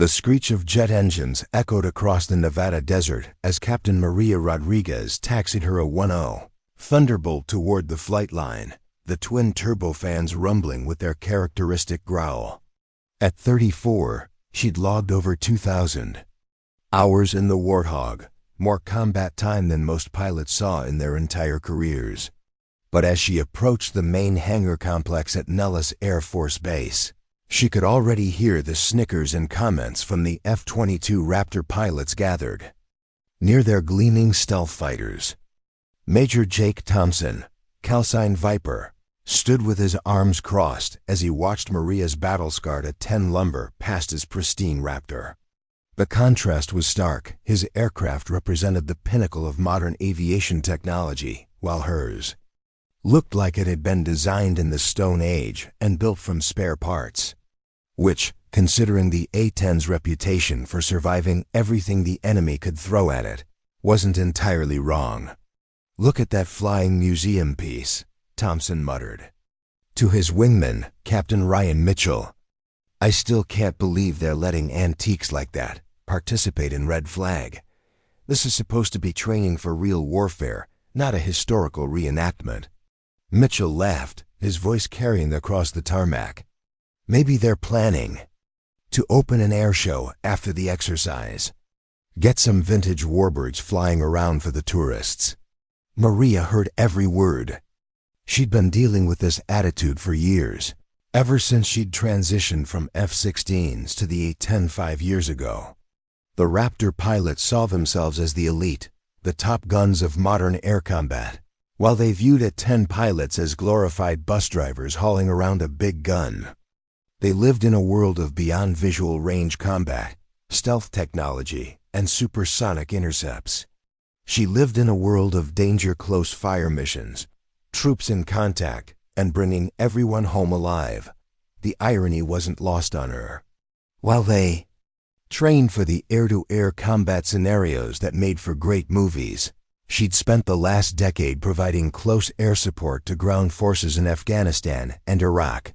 The screech of jet engines echoed across the Nevada desert as Captain Maria Rodriguez taxied her A-10 Thunderbolt toward the flight line, the twin turbofans rumbling with their characteristic growl. At 34, she'd logged over 2,000 hours in the Warthog, more combat time than most pilots saw in their entire careers. But as she approached the main hangar complex at Nellis Air Force Base, she could already hear the snickers and comments from the F-22 Raptor pilots gathered near their gleaming stealth fighters. Major Jake Thompson, callsign Viper, stood with his arms crossed as he watched Maria's battle-scarred A-10 Lumber past his pristine Raptor. The contrast was stark. His aircraft represented the pinnacle of modern aviation technology, while hers looked like it had been designed in the Stone Age and built from spare parts, which, considering the A-10's reputation for surviving everything the enemy could throw at it, wasn't entirely wrong. "Look at that flying museum piece," Thompson muttered to his wingman, Captain Ryan Mitchell. "I still can't believe they're letting antiques like that participate in Red Flag. This is supposed to be training for real warfare, not a historical reenactment." Mitchell laughed, his voice carrying across the tarmac. "Maybe they're planning to open an air show after the exercise. Get some vintage warbirds flying around for the tourists." Maria heard every word. She'd been dealing with this attitude for years, ever since she'd transitioned from F-16s to the A-10 5 years ago. The Raptor pilots saw themselves as the elite, the top guns of modern air combat, while they viewed A-10 pilots as glorified bus drivers hauling around a big gun. They lived in a world of beyond visual range combat, stealth technology, and supersonic intercepts. She lived in a world of danger close fire missions, troops in contact, and bringing everyone home alive. The irony wasn't lost on her. While they trained for the air-to-air combat scenarios that made for great movies, she'd spent the last decade providing close air support to ground forces in Afghanistan and Iraq.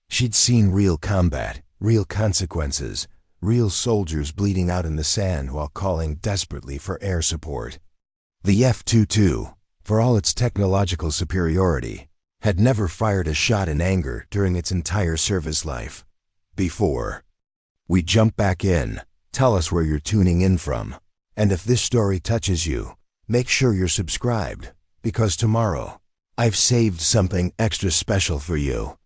She'd seen real combat, real consequences, real soldiers bleeding out in the sand while calling desperately for air support. The F-22, for all its technological superiority, had never fired a shot in anger during its entire service life. Before we jump back in, tell us where you're tuning in from. And if this story touches you, make sure you're subscribed, because tomorrow, I've saved something extra special for you.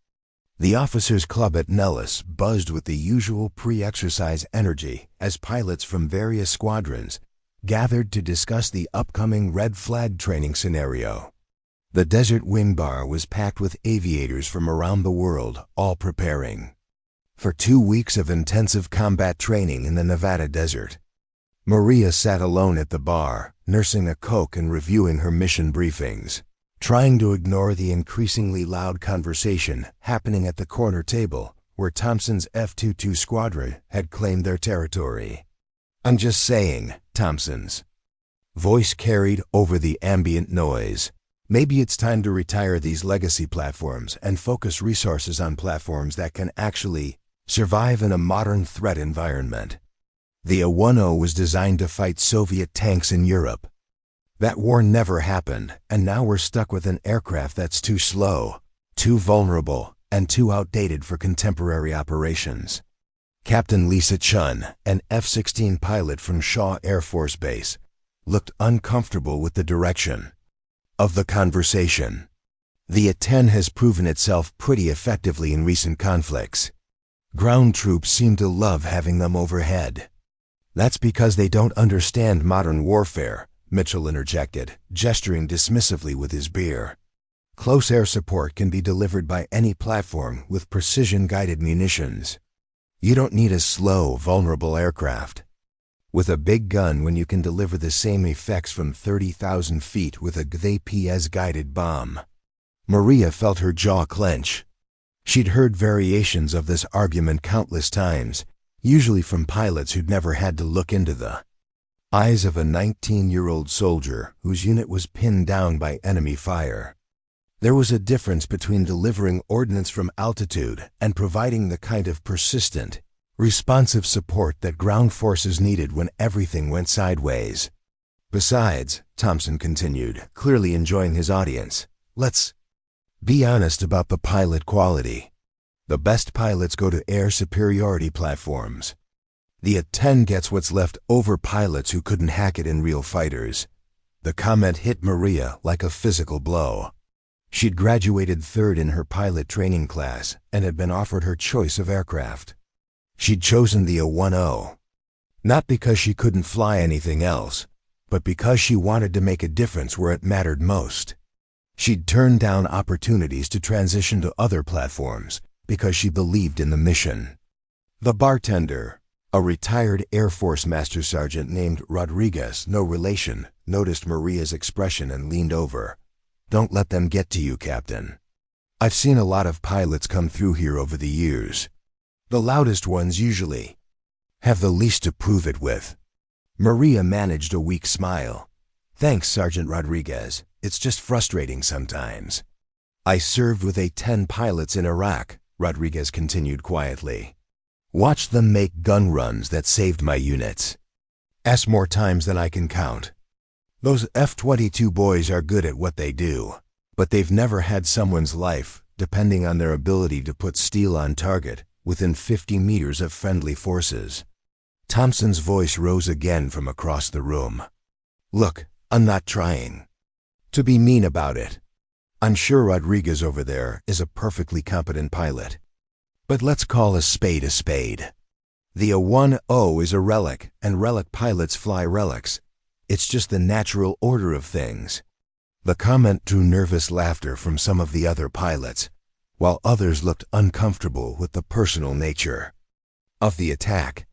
The Officers Club at Nellis buzzed with the usual pre-exercise energy as pilots from various squadrons gathered to discuss the upcoming Red Flag training scenario. The Desert Wing Bar was packed with aviators from around the world, all preparing for 2 weeks of intensive combat training in the Nevada desert. Maria sat alone at the bar, nursing a Coke and reviewing her mission briefings, trying to ignore the increasingly loud conversation happening at the corner table where Thompson's F-22 squadron had claimed their territory. "I'm just saying," Thompson's voice carried over the ambient noise. "Maybe it's time to retire these legacy platforms and focus resources on platforms that can actually survive in a modern threat environment." The A-10 was designed to fight Soviet tanks in Europe. That war never happened, and now we're stuck with an aircraft that's too slow, too vulnerable, and too outdated for contemporary operations. Captain Lisa Chun, an F-16 pilot from Shaw Air Force Base, looked uncomfortable with the direction of the conversation. The A-10 has proven itself pretty effectively in recent conflicts. Ground troops seem to love having them overhead. "That's because they don't understand modern warfare," Mitchell interjected, gesturing dismissively with his beer. "Close air support can be delivered by any platform with precision-guided munitions. You don't need a slow, vulnerable aircraft with a big gun when you can deliver the same effects from 30,000 feet with a GPS-guided bomb." Maria felt her jaw clench. She'd heard variations of this argument countless times, usually from pilots who'd never had to look into the eyes of a 19-year-old soldier whose unit was pinned down by enemy fire. There was a difference between delivering ordnance from altitude and providing the kind of persistent, Responsive support that ground forces needed when everything went sideways. Besides, Thompson continued, clearly enjoying his audience, let's be honest about the pilot quality. The best pilots go to air superiority platforms. The A-10 gets what's left over pilots who couldn't hack it in real fighters. The comment hit Maria like a physical blow. She'd graduated third in her pilot training class and had been offered her choice of aircraft. She'd chosen the A-10. Not because she couldn't fly anything else, but because she wanted to make a difference where it mattered most. She'd turned down opportunities to transition to other platforms because she believed in the mission. The bartender, a retired Air Force Master Sergeant named Rodriguez, no relation, noticed Maria's expression and leaned over. "Don't let them get to you, Captain. I've seen a lot of pilots come through here over the years. The loudest ones usually have the least to prove it with." Maria managed a weak smile. "Thanks, Sergeant Rodriguez. It's just frustrating sometimes." "I served with A-10 pilots in Iraq," Rodriguez continued quietly. "Watched them make gun runs that saved my units. More times than I can count. Those F-22 boys are good at what they do, but they've never had someone's life, depending on their ability to put steel on target, within 50 meters of friendly forces." Thompson's voice rose again from across the room. "Look, I'm not trying to be mean about it. I'm sure Rodriguez over there is a perfectly competent pilot. But let's call a spade a spade. The A-10 is a relic, and relic pilots fly relics. It's just the natural order of things." The comment drew nervous laughter from some of the other pilots, while others looked uncomfortable with the personal nature of the attack.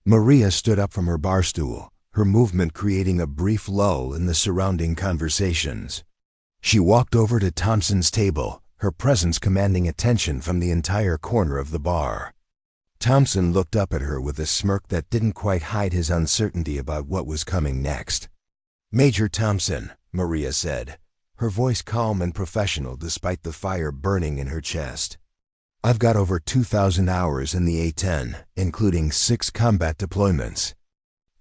Maria stood up from her bar stool, her movement creating a brief lull in the surrounding conversations. She walked over to Thompson's table, her presence commanding attention from the entire corner of the bar. Thompson looked up at her with a smirk that didn't quite hide his uncertainty about what was coming next. "Major Thompson," Maria said, her voice calm and professional despite the fire burning in her chest. "I've got over 2,000 hours in the A-10, including 6 combat deployments.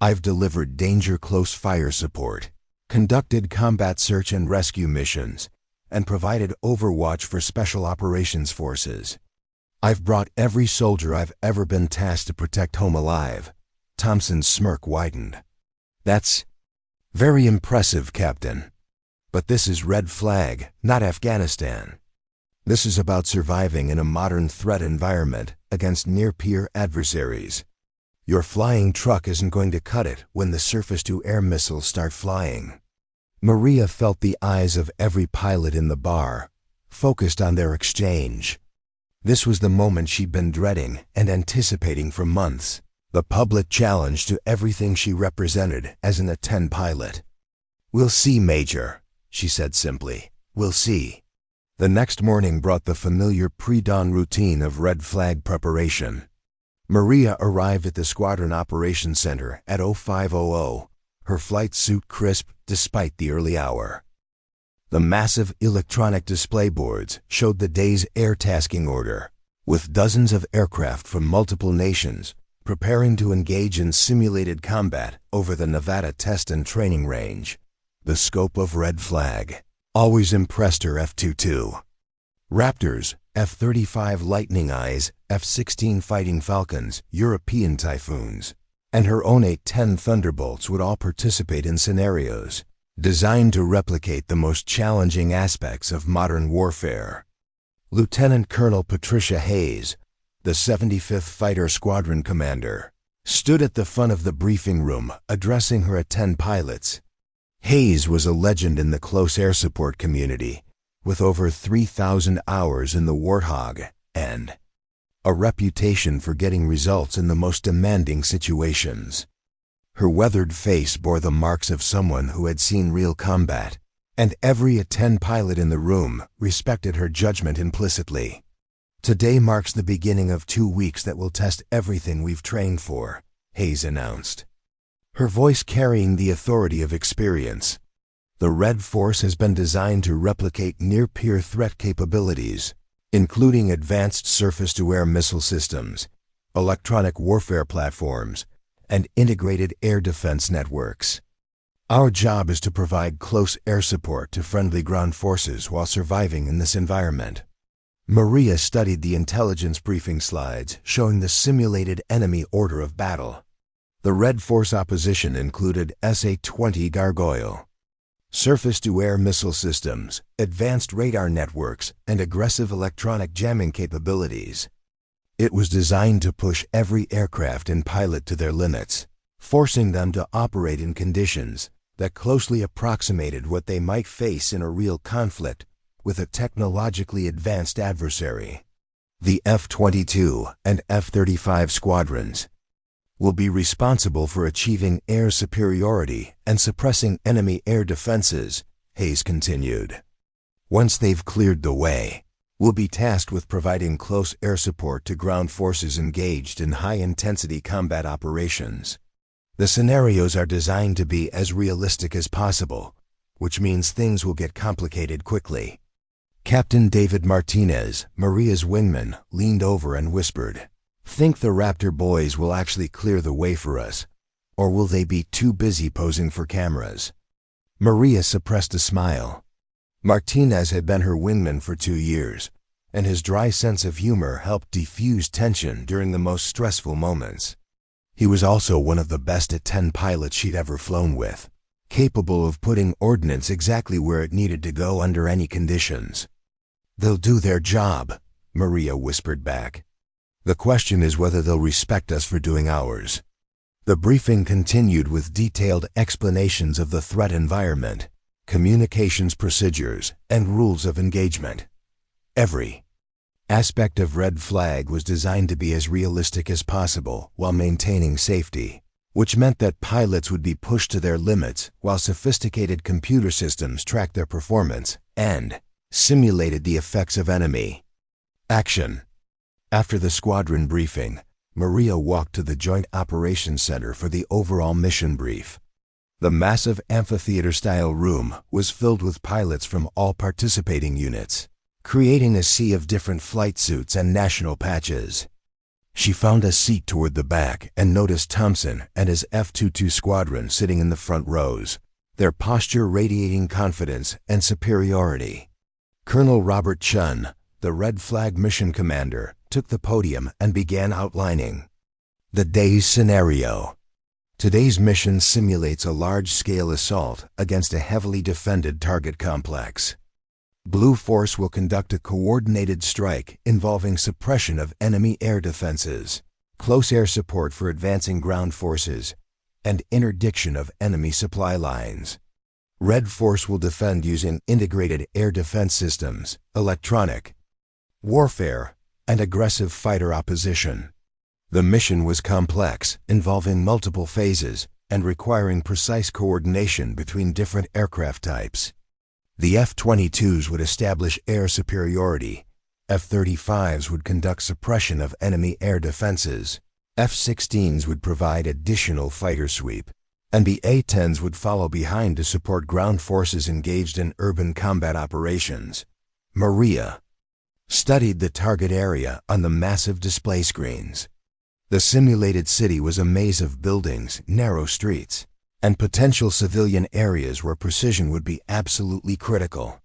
I've delivered danger close fire support, conducted combat search and rescue missions, and provided overwatch for Special Operations Forces. I've brought every soldier I've ever been tasked to protect home alive." Thompson's smirk widened. "That's very impressive, Captain. But this is red flag, not Afghanistan. This is about surviving in a modern threat environment against near-peer adversaries. Your flying truck isn't going to cut it when the surface-to-air missiles start flying." Maria felt the eyes of every pilot in the bar, focused on their exchange. This was the moment she'd been dreading and anticipating for months, the public challenge to everything she represented as an A-10 pilot. "We'll see, Major," she said simply. "We'll see." The next morning brought the familiar pre-dawn routine of red flag preparation. Maria arrived at the Squadron Operations Center at 0500, her flight suit crisp despite the early hour. The massive electronic display boards showed the day's air tasking order, with dozens of aircraft from multiple nations preparing to engage in simulated combat over the Nevada Test and Training Range. The scope of red flag always impressed her F-22 Raptors, F-35 Lightning Eyes, F-16 Fighting Falcons, European Typhoons, and her own A-10 Thunderbolts would all participate in scenarios designed to replicate the most challenging aspects of modern warfare. Lieutenant Colonel Patricia Hayes, the 75th Fighter Squadron Commander, stood at the front of the briefing room addressing her A-10 pilots. Hayes was a legend in the close air support community, with over 3,000 hours in the Warthog and a reputation for getting results in the most demanding situations. Her weathered face bore the marks of someone who had seen real combat, and every A-10 pilot in the room respected her judgment implicitly. "Today marks the beginning of 2 weeks that will test everything we've trained for," Hayes announced, her voice carrying the authority of experience. "The Red Force has been designed to replicate near-peer threat capabilities, including advanced surface-to-air missile systems, electronic warfare platforms, and integrated air defense networks. Our job is to provide close air support to friendly ground forces while surviving in this environment. Maria studied the intelligence briefing slides showing the simulated enemy order of battle. The Red Force opposition included A-20 Gargoyle, surface-to-air missile systems, advanced radar networks, and aggressive electronic jamming capabilities. It was designed to push every aircraft and pilot to their limits, forcing them to operate in conditions that closely approximated what they might face in a real conflict with a technologically advanced adversary. The F-22 and F-35 squadrons will be responsible for achieving air superiority and suppressing enemy air defenses, Hayes continued. Once they've cleared the way, we'll be tasked with providing close air support to ground forces engaged in high-intensity combat operations. The scenarios are designed to be as realistic as possible, which means things will get complicated quickly. Captain David Martinez, Maria's wingman, leaned over and whispered, "Think the Raptor boys will actually clear the way for us, or will they be too busy posing for cameras?" Maria suppressed a smile. Martinez had been her wingman for 2 years, and his dry sense of humor helped diffuse tension during the most stressful moments. He was also one of the best A-10 pilots she'd ever flown with, capable of putting ordnance exactly where it needed to go under any conditions. "They'll do their job," Maria whispered back. "The question is whether they'll respect us for doing ours." The briefing continued with detailed explanations of the threat environment, communications procedures, and rules of engagement. Every aspect of Red Flag was designed to be as realistic as possible while maintaining safety, which meant that pilots would be pushed to their limits while sophisticated computer systems tracked their performance and simulated the effects of enemy action. After the squadron briefing, Maria walked to the Joint Operations Center for the overall mission brief. The massive amphitheater-style room was filled with pilots from all participating units, creating a sea of different flight suits and national patches. She found a seat toward the back and noticed Thompson and his F-22 squadron sitting in the front rows, their posture radiating confidence and superiority. Colonel Robert Chun, the Red Flag mission commander, took the podium and began outlining the day's scenario. Today's mission simulates a large-scale assault against a heavily defended target complex. Blue Force will conduct a coordinated strike involving suppression of enemy air defenses, close air support for advancing ground forces, and interdiction of enemy supply lines. Red Force will defend using integrated air defense systems, electronic warfare, and aggressive fighter opposition. The mission was complex, involving multiple phases and requiring precise coordination between different aircraft types. The F-22s would establish air superiority, F-35s would conduct suppression of enemy air defenses, F-16s would provide additional fighter sweep, and the A-10s would follow behind to support ground forces engaged in urban combat operations. Maria studied the target area on the massive display screens. The simulated city was a maze of buildings, narrow streets, and potential civilian areas where precision would be absolutely critical.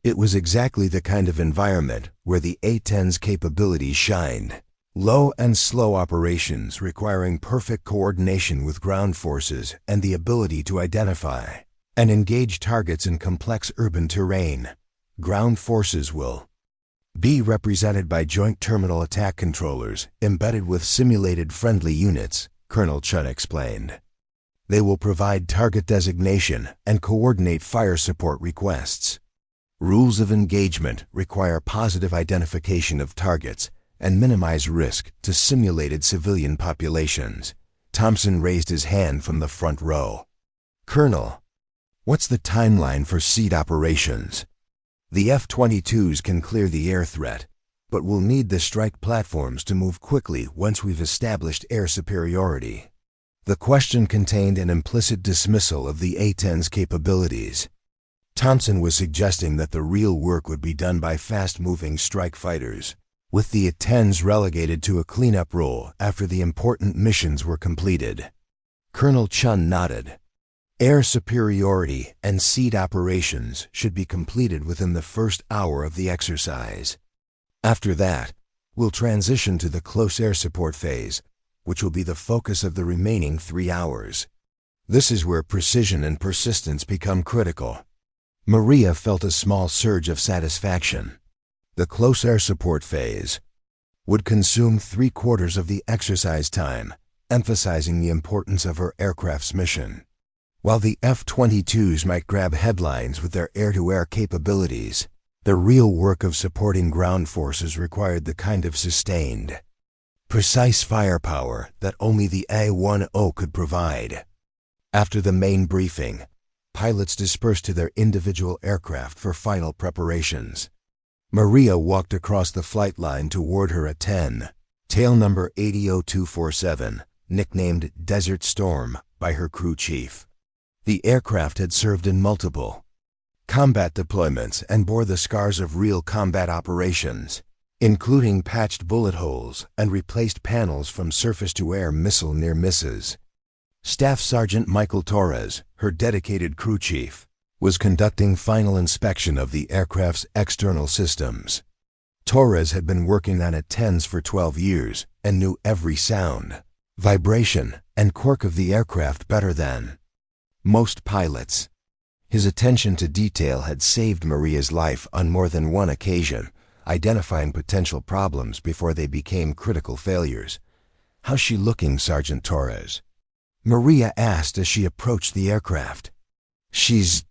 It was exactly the kind of environment where the A-10's capabilities shined. Low and slow operations requiring perfect coordination with ground forces and the ability to identify and engage targets in complex urban terrain. Ground forces will be represented by Joint Terminal Attack Controllers embedded with simulated friendly units, Colonel Chun explained. They will provide target designation and coordinate fire support requests. Rules of engagement require positive identification of targets and minimize risk to simulated civilian populations. Thompson raised his hand from the front row. "Colonel, what's the timeline for SEAD operations?" "The F-22s can clear the air threat, but we'll need the strike platforms to move quickly once we've established air superiority." The question contained an implicit dismissal of the A-10's capabilities. Thompson was suggesting that the real work would be done by fast-moving strike fighters, with the A-10s relegated to a cleanup role after the important missions were completed. Colonel Chun nodded. Air superiority and seed operations should be completed within the first hour of the exercise. After that, we'll transition to the close air support phase, which will be the focus of the remaining 3 hours. This is where precision and persistence become critical. Maria felt a small surge of satisfaction. The close air support phase would consume 3/4 of the exercise time, emphasizing the importance of her aircraft's mission. While the F-22s might grab headlines with their air-to-air capabilities, the real work of supporting ground forces required the kind of sustained, precise firepower that only the A-10 could provide. After the main briefing, pilots dispersed to their individual aircraft for final preparations. Maria walked across the flight line toward her A-10, tail number 80247, nicknamed Desert Storm by her crew chief. The aircraft had served in multiple combat deployments and bore the scars of real combat operations, including patched bullet holes and replaced panels from surface-to-air missile near misses. Staff Sergeant Michael Torres, her dedicated crew chief, was conducting final inspection of the aircraft's external systems. Torres had been working on A-10s for 12 years and knew every sound, vibration, and quirk of the aircraft better than most pilots. His attention to detail had saved Maria's life on more than one occasion, identifying potential problems before they became critical failures. "How's she looking, Sergeant Torres?" Maria asked as she approached the aircraft. "She's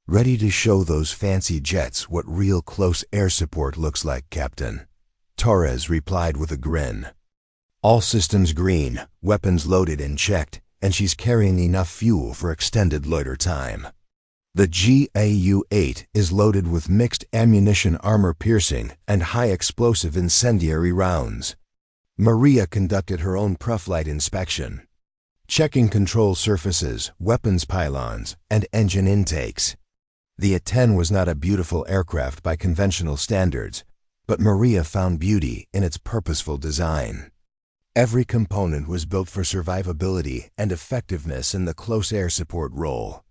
ready to show those fancy jets what real close air support looks like, Captain," Torres replied with a grin. "All systems green, weapons loaded and checked, and she's carrying enough fuel for extended loiter time. The GAU-8 is loaded with mixed ammunition armor-piercing and high-explosive incendiary rounds." Maria conducted her own pre-flight inspection, checking control surfaces, weapons pylons, and engine intakes. The A-10 was not a beautiful aircraft by conventional standards, but Maria found beauty in its purposeful design. Every component was built for survivability and effectiveness in the close air support role.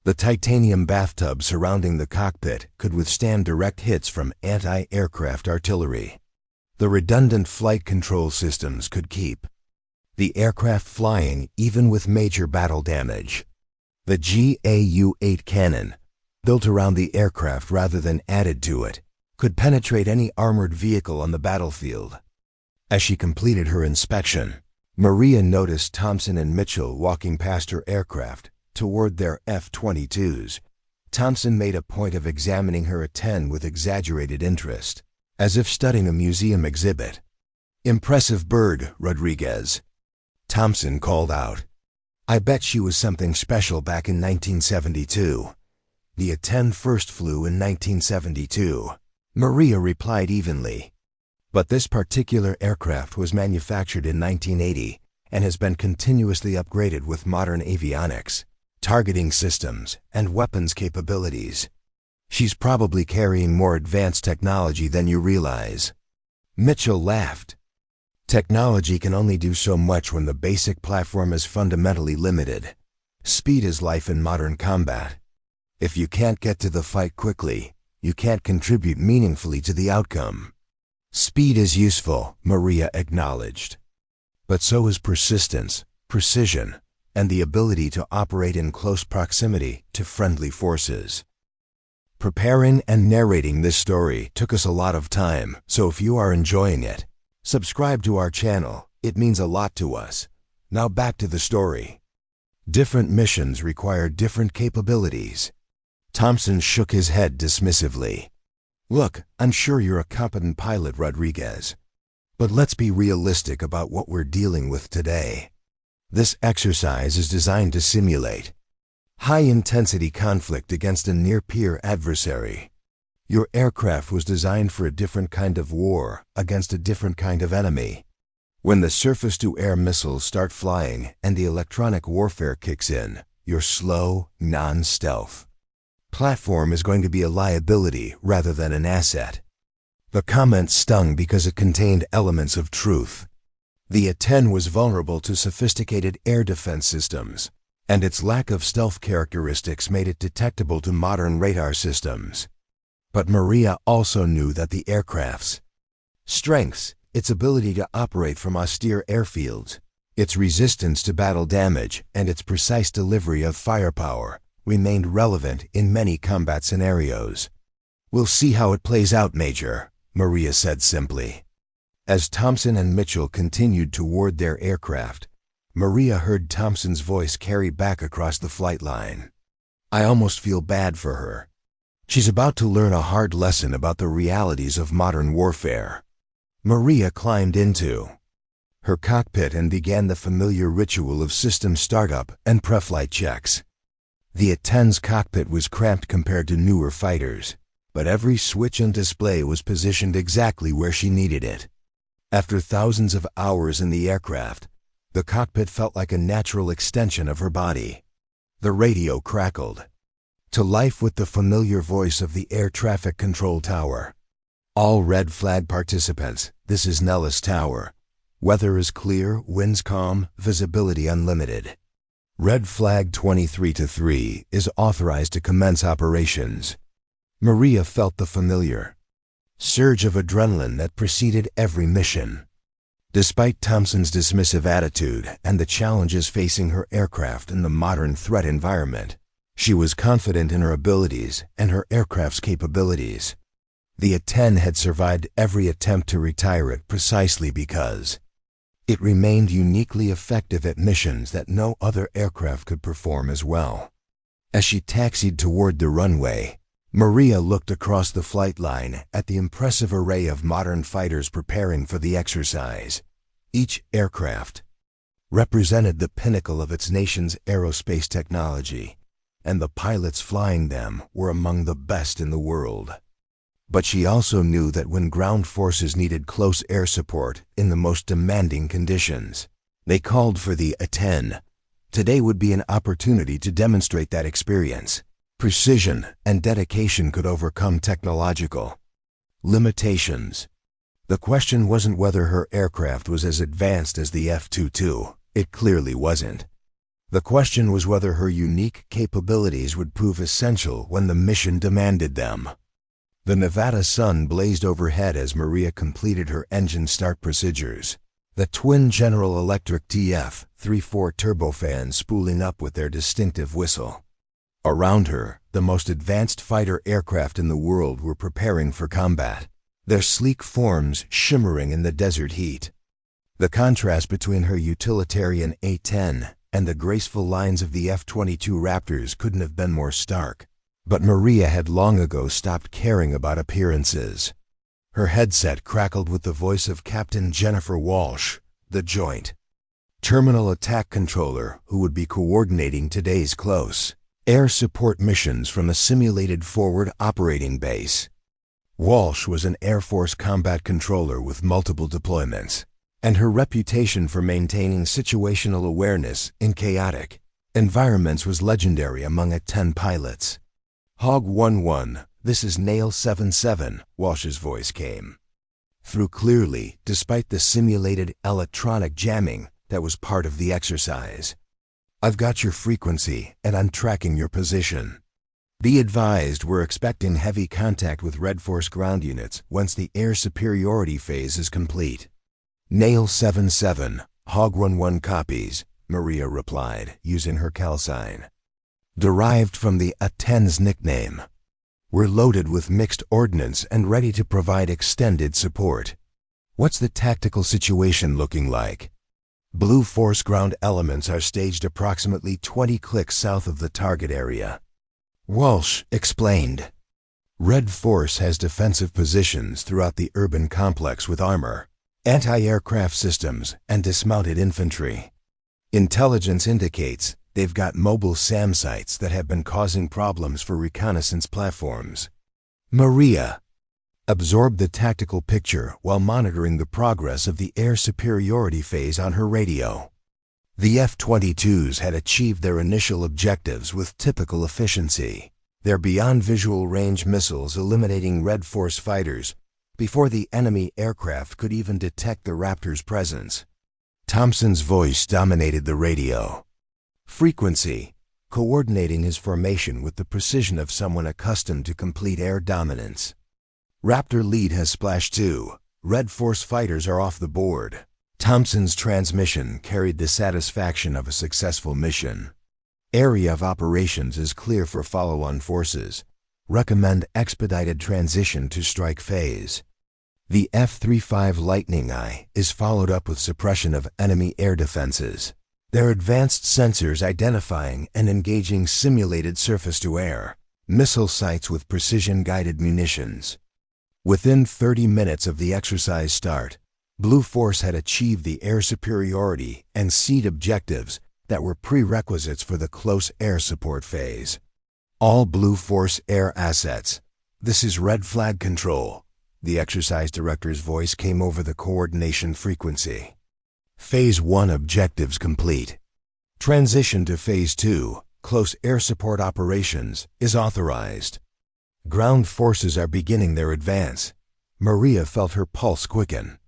The titanium bathtub surrounding the cockpit could withstand direct hits from anti-aircraft artillery. The redundant flight control systems could keep the aircraft flying even with major battle damage. The GAU-8 cannon, built around the aircraft rather than added to it, could penetrate any armored vehicle on the battlefield. As she completed her inspection, Maria noticed Thompson and Mitchell walking past her aircraft toward their F-22s. Thompson made a point of examining her A-10 with exaggerated interest, as if studying a museum exhibit. "Impressive bird, Rodriguez," Thompson called out. "I bet she was something special back in 1972. The A-10 first flew in 1972. Maria replied evenly. But this particular aircraft was manufactured in 1980 and has been continuously upgraded with modern avionics, targeting systems, and weapons capabilities. She's probably carrying more advanced technology than you realize." Mitchell laughed. "Technology can only do so much when the basic platform is fundamentally limited. Speed is life in modern combat. If you can't get to the fight quickly, you can't contribute meaningfully to the outcome." "Speed is useful," Maria acknowledged. "But so is persistence, precision, and the ability to operate in close proximity to friendly forces." Preparing and narrating this story took us a lot of time, so if you are enjoying it, subscribe to our channel. It means a lot to us. Now back to the story. Different missions require different capabilities. Thompson shook his head dismissively. "Look, I'm sure you're a competent pilot, Rodriguez. But let's be realistic about what we're dealing with today. This exercise is designed to simulate high-intensity conflict against a near-peer adversary. Your aircraft was designed for a different kind of war against a different kind of enemy. When the surface-to-air missiles start flying and the electronic warfare kicks in, your slow, non-stealth platform is going to be a liability rather than an asset. The comment stung because it contained elements of truth. The A-10 was vulnerable to sophisticated air defense systems, and its lack of stealth characteristics made it detectable to modern radar systems. But Maria also knew that the aircraft's strengths, its ability to operate from austere airfields, its resistance to battle damage, and its precise delivery of firepower, remained relevant in many combat scenarios. "We'll see how it plays out, Major," Maria said simply. As Thompson and Mitchell continued toward their aircraft, Maria heard Thompson's voice carry back across the flight line. "I almost feel bad for her. She's about to learn a hard lesson about the realities of modern warfare." Maria climbed into her cockpit and began the familiar ritual of system startup and pre-flight checks. The A-10's cockpit was cramped compared to newer fighters, but every switch and display was positioned exactly where she needed it. After thousands of hours in the aircraft, the cockpit felt like a natural extension of her body. The radio crackled to life with the familiar voice of the air traffic control tower. "All red flag participants, this is Nellis Tower. Weather is clear, winds calm, visibility unlimited. Red flag 23-3 is authorized to commence operations." Maria felt the familiar surge of adrenaline that preceded every mission. Despite Thompson's dismissive attitude and the challenges facing her aircraft in the modern threat environment, she was confident in her abilities and her aircraft's capabilities. The A-10 had survived every attempt to retire it precisely because it remained uniquely effective at missions that no other aircraft could perform as well. As she taxied toward the runway, Maria looked across the flight line at the impressive array of modern fighters preparing for the exercise. Each aircraft represented the pinnacle of its nation's aerospace technology, and the pilots flying them were among the best in the world. But she also knew that when ground forces needed close air support in the most demanding conditions, they called for the A-10. Today would be an opportunity to demonstrate that experience. Precision and dedication could overcome technological limitations. The question wasn't whether her aircraft was as advanced as the F-22. It clearly wasn't. The question was whether her unique capabilities would prove essential when the mission demanded them. The Nevada sun blazed overhead as Maria completed her engine start procedures, the twin General Electric TF-34 turbofans spooling up with their distinctive whistle. Around her, the most advanced fighter aircraft in the world were preparing for combat, their sleek forms shimmering in the desert heat. The contrast between her utilitarian A-10 and the graceful lines of the F-22 Raptors couldn't have been more stark. But Maria had long ago stopped caring about appearances. Her headset crackled with the voice of Captain Jennifer Walsh, the Joint Terminal Attack Controller, who would be coordinating today's close air support missions from a simulated forward operating base. Walsh was an Air Force combat controller with multiple deployments, and her reputation for maintaining situational awareness in chaotic environments was legendary among A-10 pilots. "Hog 1-1, this is Nail 7-7, Walsh's voice came through clearly despite the simulated electronic jamming that was part of the exercise. "I've got your frequency and I'm tracking your position. Be advised we're expecting heavy contact with Red Force ground units once the air superiority phase is complete." "Nail 7-7, Hog 1-1 copies," Maria replied, using her callsign, derived from the A-10's nickname. "We're loaded with mixed ordnance and ready to provide extended support. What's the tactical situation looking like?" "Blue Force ground elements are staged approximately 20 clicks south of the target area," Walsh explained. "Red Force has defensive positions throughout the urban complex with armor, anti-aircraft systems, and dismounted infantry. Intelligence indicates they've got mobile SAM sites that have been causing problems for reconnaissance platforms." Maria absorbed the tactical picture while monitoring the progress of the air superiority phase on her radio. The F-22s had achieved their initial objectives with typical efficiency, their beyond visual range missiles eliminating Red Force fighters before the enemy aircraft could even detect the Raptor's presence. Thompson's voice dominated the radio. Frequency, coordinating his formation with the precision of someone accustomed to complete air dominance. Raptor lead has splashed 2. Red Force fighters are off the board. Thompson's transmission carried the satisfaction of a successful mission. Area of operations is clear for follow-on forces. Recommend expedited transition to strike phase. The F-35 Lightning I is followed up with suppression of enemy air defenses. Their advanced sensors identifying and engaging simulated surface-to-air missile sites with precision-guided munitions. Within 30 minutes of the exercise start, Blue Force had achieved the air superiority and SEAD objectives that were prerequisites for the close air support phase. All Blue Force air assets. This is red flag control. The exercise director's voice came over the coordination frequency. Phase 1 objectives complete. Transition to Phase 2, close air support operations, is authorized. Ground forces are beginning their advance. Maria felt her pulse quicken.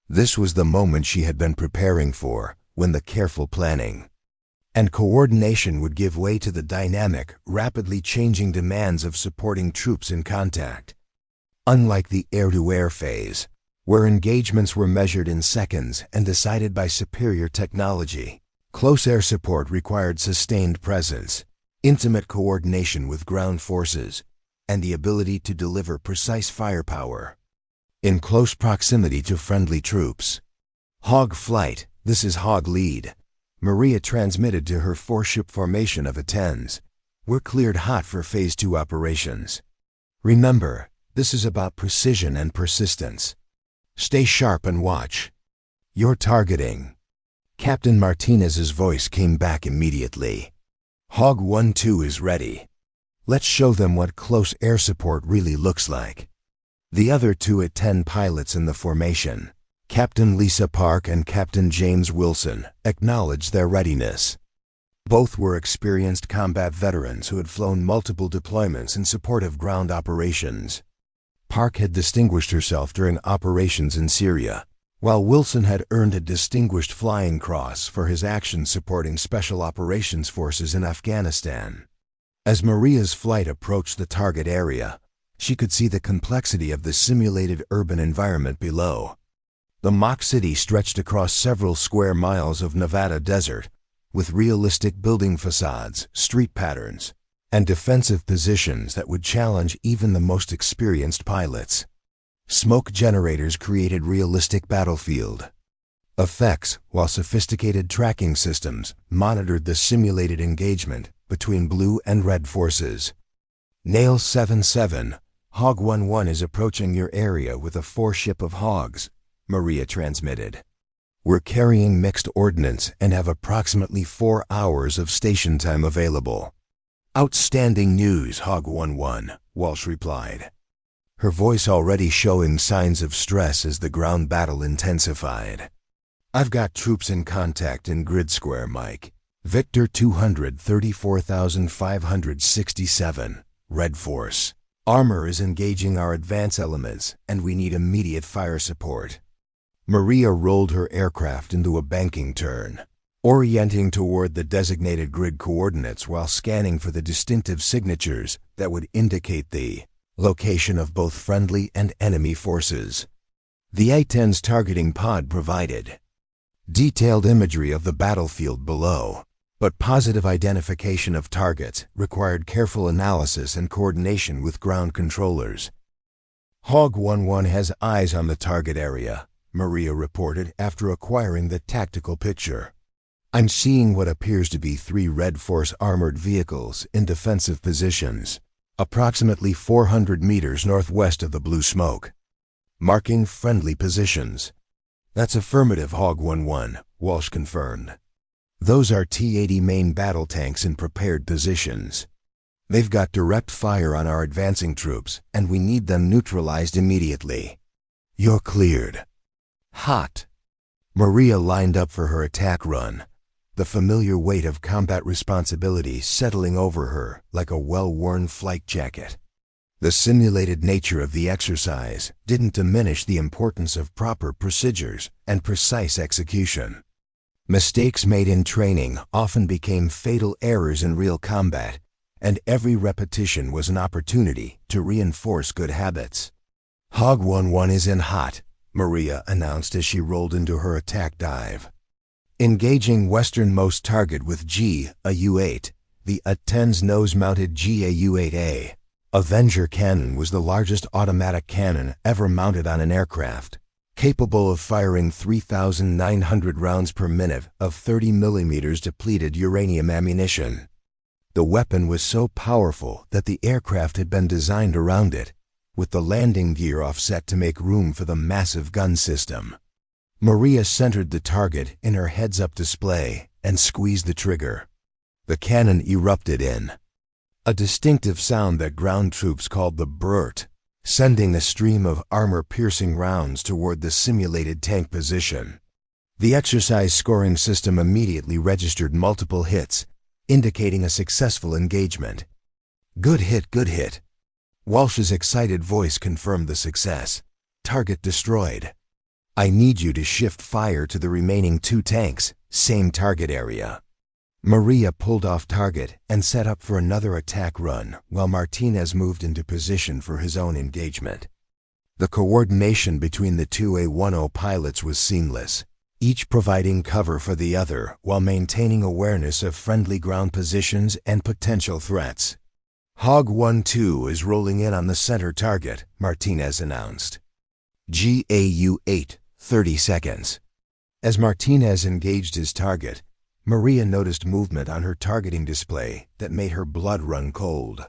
This was the moment she had been preparing for, when the careful planning and coordination would give way to the dynamic, rapidly changing demands of supporting troops in contact. Unlike the air-to-air phase, where engagements were measured in seconds and decided by superior technology, close air support required sustained presence, intimate coordination with ground forces, and the ability to deliver precise firepower in close proximity to friendly troops. Hog flight, this is Hog lead. Maria transmitted to her 4-ship formation of A-10s. We're cleared hot for Phase 2 operations. Remember, this is about precision and persistence. Stay sharp and watch. You're targeting. Captain Martinez's voice came back immediately. Hog 1-2 is ready. Let's show them what close air support really looks like. The other 2 A-10 pilots in the formation, Captain Lisa Park and Captain James Wilson, acknowledged their readiness. Both were experienced combat veterans who had flown multiple deployments in support of ground operations. Park had distinguished herself during operations in Syria, while Wilson had earned a Distinguished Flying Cross for his actions supporting Special Operations Forces in Afghanistan. As Maria's flight approached the target area, she could see the complexity of the simulated urban environment below. The mock city stretched across several square miles of Nevada desert, with realistic building facades, street patterns, and defensive positions that would challenge even the most experienced pilots. Smoke generators created realistic battlefield effects, while sophisticated tracking systems monitored the simulated engagement between blue and red forces. Nail 7-7, Hog 1-1 is approaching your area with a 4-ship of Hogs, Maria transmitted. We're carrying mixed ordnance and have approximately 4 hours of station time available. Outstanding news, Hog 1-1, Walsh replied, her voice already showing signs of stress as the ground battle intensified. I've got troops in contact in Grid Square, Mike. Victor 234,567, Red Force. Armor is engaging our advance elements, and we need immediate fire support. Maria rolled her aircraft into a banking turn, orienting toward the designated grid coordinates while scanning for the distinctive signatures that would indicate the location of both friendly and enemy forces. The A-10's targeting pod provided detailed imagery of the battlefield below, but positive identification of targets required careful analysis and coordination with ground controllers. Hog 1-1 has eyes on the target area, Maria reported after acquiring the tactical picture. I'm seeing what appears to be 3 Red Force armored vehicles in defensive positions, approximately 400 meters northwest of the blue smoke, marking friendly positions. That's affirmative, Hog 1-1, Walsh confirmed. Those are T-80 main battle tanks in prepared positions. They've got direct fire on our advancing troops, and we need them neutralized immediately. You're cleared. Hot. Maria lined up for her attack run, the familiar weight of combat responsibility settling over her like a well-worn flight jacket. The simulated nature of the exercise didn't diminish the importance of proper procedures and precise execution. Mistakes made in training often became fatal errors in real combat, and every repetition was an opportunity to reinforce good habits. Hog 1-1 is in hot, Maria announced as she rolled into her attack dive. Engaging westernmost target with GA-U-8, the A-10's nose-mounted GA-U-8A. Avenger cannon was the largest automatic cannon ever mounted on an aircraft, capable of firing 3,900 rounds per minute of 30 mm depleted uranium ammunition. The weapon was so powerful that the aircraft had been designed around it, with the landing gear offset to make room for the massive gun system. Maria centered the target in her heads-up display and squeezed the trigger. The cannon erupted in a distinctive sound that ground troops called the brrt, sending a stream of armor-piercing rounds toward the simulated tank position. The exercise scoring system immediately registered multiple hits, indicating a successful engagement. Good hit, good hit. Walsh's excited voice confirmed the success. Target destroyed. I need you to shift fire to the remaining 2 tanks, same target area. Maria pulled off target and set up for another attack run while Martinez moved into position for his own engagement. The coordination between the two A-10 pilots was seamless, each providing cover for the other while maintaining awareness of friendly ground positions and potential threats. Hog 1-2 is rolling in on the center target, Martinez announced. GA-U-8, 30 seconds. As Martinez engaged his target, Maria noticed movement on her targeting display that made her blood run cold.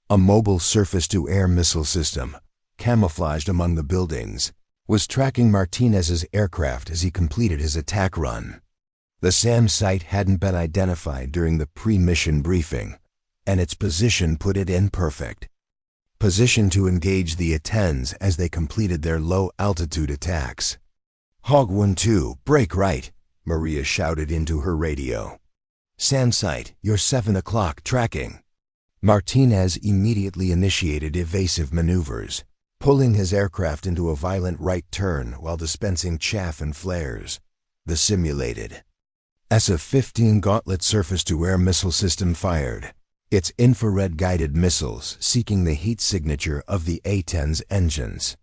A mobile surface-to-air missile system, camouflaged among the buildings, was tracking Martinez's aircraft as he completed his attack run. The SAM site hadn't been identified during the pre-mission briefing, and its position put it in perfect. Positioned to engage the A-10s as they completed their low-altitude attacks. Hog 1-2, break right, Maria shouted into her radio. SAM site, you're 7 o'clock, tracking. Martinez immediately initiated evasive maneuvers, pulling his aircraft into a violent right turn while dispensing chaff and flares. The simulated SF-15 Gauntlet surface-to-air missile system fired, its infrared-guided missiles seeking the heat signature of the A-10's engines.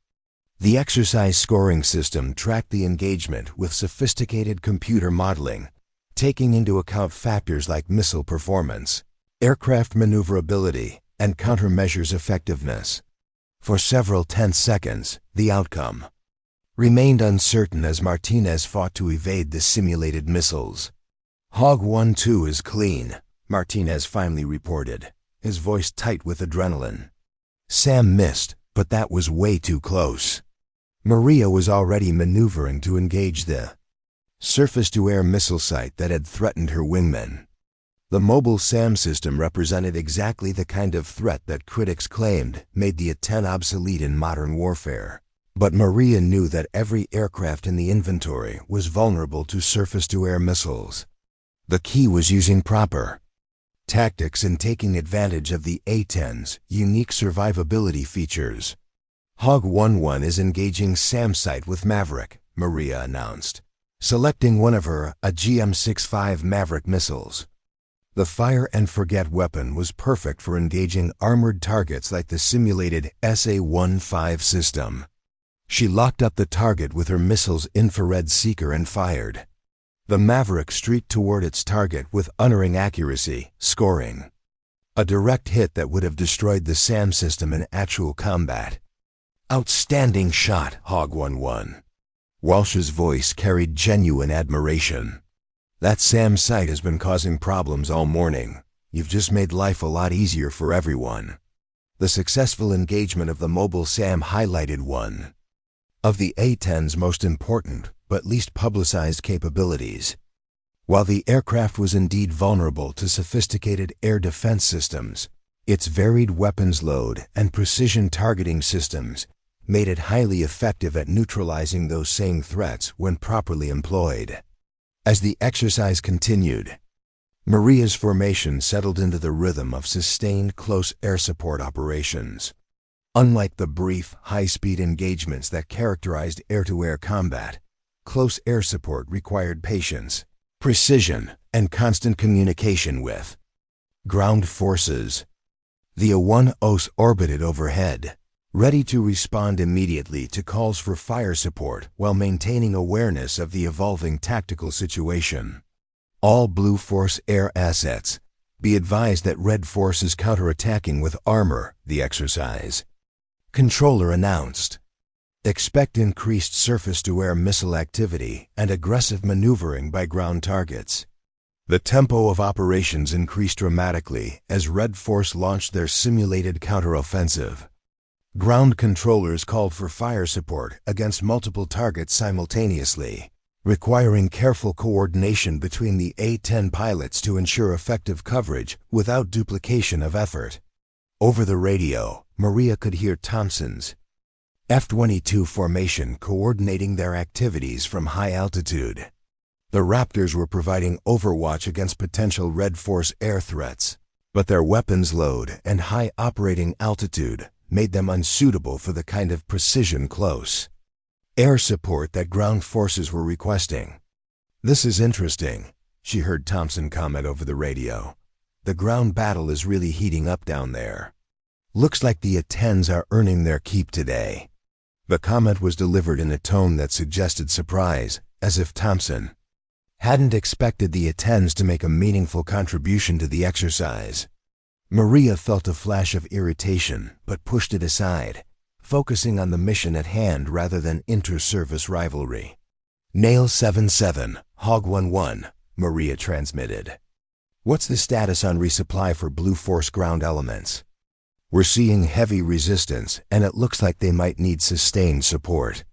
The exercise scoring system tracked the engagement with sophisticated computer modeling, taking into account factors like missile performance, aircraft maneuverability, and countermeasures effectiveness. For several tense seconds, the outcome remained uncertain as Martinez fought to evade the simulated missiles. Hog 1-2 is clean, Martinez finally reported, his voice tight with adrenaline. SAM missed, but that was way too close. Maria was already maneuvering to engage the surface-to-air missile site that had threatened her wingmen. The mobile SAM system represented exactly the kind of threat that critics claimed made the A-10 obsolete in modern warfare. But Maria knew that every aircraft in the inventory was vulnerable to surface-to-air missiles. The key was using proper tactics and taking advantage of the A-10's unique survivability features. Hog 1-1 is engaging SAM site with Maverick, Maria announced, selecting one of her GM-65 Maverick missiles. The fire-and-forget weapon was perfect for engaging armored targets like the simulated SA-15 system. She locked up the target with her missile's infrared seeker and fired. The Maverick streaked toward its target with unerring accuracy, scoring a direct hit that would have destroyed the SAM system in actual combat. Outstanding shot, Hog 1-1. Walsh's voice carried genuine admiration. That SAM site has been causing problems all morning. You've just made life a lot easier for everyone. The successful engagement of the mobile SAM highlighted one of the A-10's most important but least publicized capabilities. While the aircraft was indeed vulnerable to sophisticated air defense systems, its varied weapons load and precision targeting systems made it highly effective at neutralizing those same threats when properly employed. As the exercise continued, Maria's formation settled into the rhythm of sustained close air support operations. Unlike the brief, high-speed engagements that characterized air-to-air combat, close air support required patience, precision, and constant communication with ground forces. The A-10s orbited overhead, ready to respond immediately to calls for fire support while maintaining awareness of the evolving tactical situation. All Blue Force air assets, be advised that Red Force is counterattacking with armor, the exercise controller announced. Expect increased surface-to-air missile activity and aggressive maneuvering by ground targets. The tempo of operations increased dramatically as Red Force launched their simulated counteroffensive. Ground controllers called for fire support against multiple targets simultaneously, requiring careful coordination between the A-10 pilots to ensure effective coverage without duplication of effort. Over the radio, Maria could hear Thompson's F-22 formation coordinating their activities from high altitude. The Raptors were providing overwatch against potential Red Force air threats, but their weapons load and high operating altitude made them unsuitable for the kind of precision close air support that ground forces were requesting. "This is interesting," she heard Thompson comment over the radio. "The ground battle is really heating up down there. Looks like the A-10s are earning their keep today." The comment was delivered in a tone that suggested surprise, as if Thompson hadn't expected the A-10s to make a meaningful contribution to the exercise. Maria felt a flash of irritation, but pushed it aside, focusing on the mission at hand rather than inter-service rivalry. "Nail 77, Hog 11, Maria transmitted. "What's the status on resupply for Blue Force ground elements? We're seeing heavy resistance, and it looks like they might need sustained support.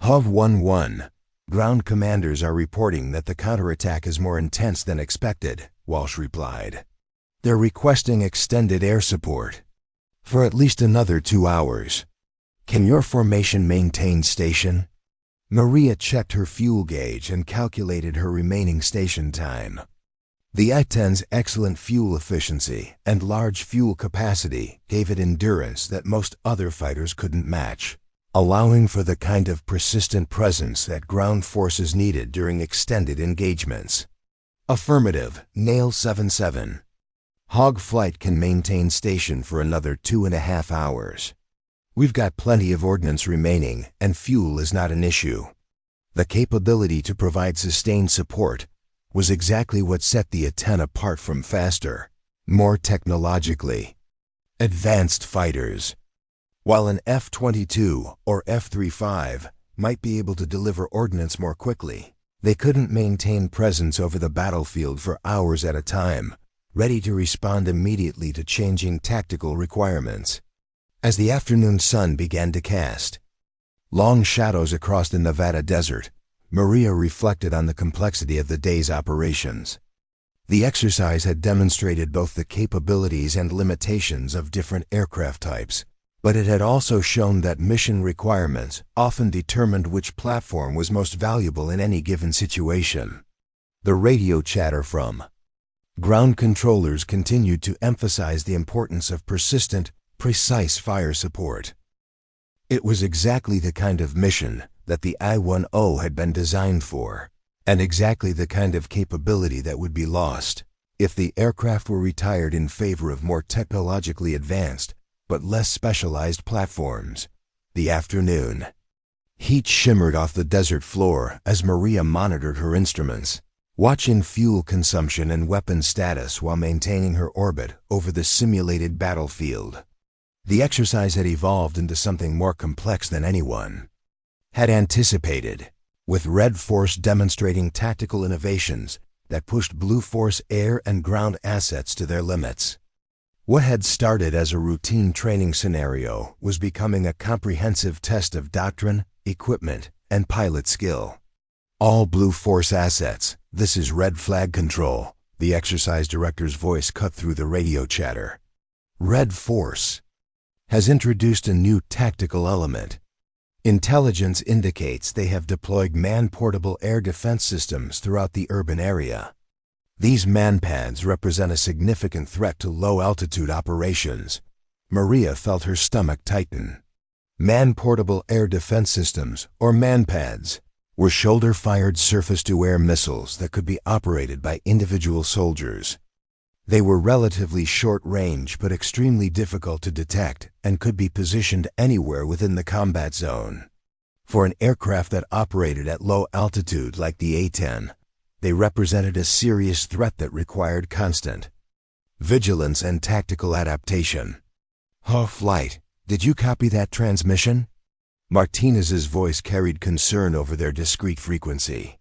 Hog 11, ground commanders are reporting that the counterattack is more intense than expected," Walsh replied. "They're requesting extended air support for at least another 2 hours. Can your formation maintain station?" Maria checked her fuel gauge and calculated her remaining station time. The A-10's excellent fuel efficiency and large fuel capacity gave it endurance that most other fighters couldn't match, allowing for the kind of persistent presence that ground forces needed during extended engagements. "Affirmative, Nail 77. Hog flight can maintain station for another 2.5 hours. We've got plenty of ordnance remaining, and fuel is not an issue." The capability to provide sustained support was exactly what set the A-10 apart from faster, more technologically advanced fighters. While an F-22 or F-35 might be able to deliver ordnance more quickly, they couldn't maintain presence over the battlefield for hours at a time, ready to respond immediately to changing tactical requirements. As the afternoon sun began to cast long shadows across the Nevada desert, Maria reflected on the complexity of the day's operations. The exercise had demonstrated both the capabilities and limitations of different aircraft types, but it had also shown that mission requirements often determined which platform was most valuable in any given situation. The radio chatter from ground controllers continued to emphasize the importance of persistent, precise fire support. It was exactly the kind of mission that the I-10 had been designed for, and exactly the kind of capability that would be lost if the aircraft were retired in favor of more technologically advanced but less specialized platforms. The afternoon heat shimmered off the desert floor as Maria monitored her instruments, watching fuel consumption and weapon status while maintaining her orbit over the simulated battlefield. The exercise had evolved into something more complex than anyone had anticipated, with Red Force demonstrating tactical innovations that pushed Blue Force air and ground assets to their limits. What had started as a routine training scenario was becoming a comprehensive test of doctrine, equipment, and pilot skill. "All Blue Force assets, this is Red Flag Control," the exercise director's voice cut through the radio chatter. "Red Force has introduced a new tactical element. Intelligence indicates they have deployed man-portable air defense systems throughout the urban area. These manpads represent a significant threat to low-altitude operations, Maria felt her stomach tighten. Man-portable air defense systems, or MANPADS, were shoulder-fired surface-to-air missiles that could be operated by individual soldiers. They were relatively short-range but extremely difficult to detect and could be positioned anywhere within the combat zone. For an aircraft that operated at low altitude like the A-10, they represented a serious threat that required constant vigilance and tactical adaptation. Flight, did you copy that transmission? Martinez's voice carried concern over their discrete frequency.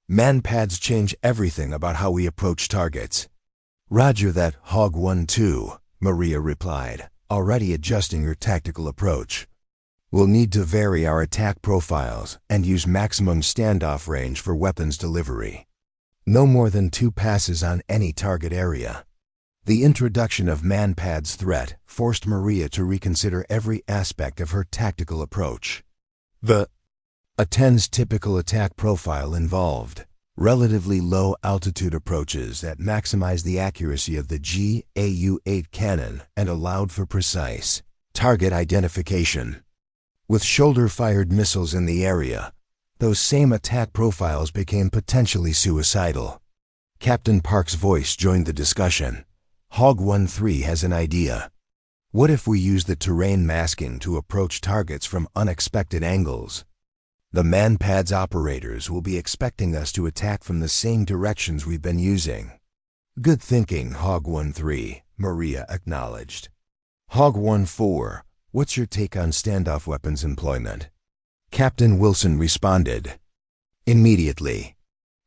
MANPADS change everything about how we approach targets. Roger that, Hog 1-2, Maria replied, already adjusting her tactical approach. We'll need to vary our attack profiles and use maximum standoff range for weapons delivery. No more than 2 passes on any target area. The introduction of MANPAD's threat forced Maria to reconsider every aspect of her tactical approach. The A-10's typical attack profile involved relatively low-altitude approaches that maximized the accuracy of the GAU-8 cannon and allowed for precise target identification. With shoulder-fired missiles in the area, those same attack profiles became potentially suicidal. Captain Park's voice joined the discussion. Hog 1-3 has an idea. What if we use the terrain masking to approach targets from unexpected angles? The MANPADS operators will be expecting us to attack from the same directions we've been using. Good thinking, Hog 1-3, Maria acknowledged. Hog 1-4, what's your take on standoff weapons employment? Captain Wilson responded. Immediately.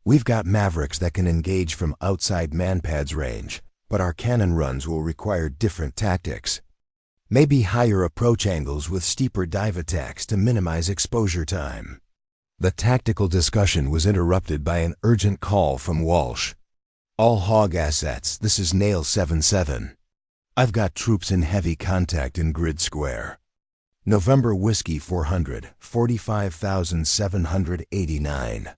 We've got Mavericks that can engage from outside MANPADS range, but our cannon runs will require different tactics. Maybe higher approach angles with steeper dive attacks to minimize exposure time. The tactical discussion was interrupted by an urgent call from Walsh. All Hog assets, this is Nail 77. I've got troops in heavy contact in Grid Square. November Whiskey 400, 45,789.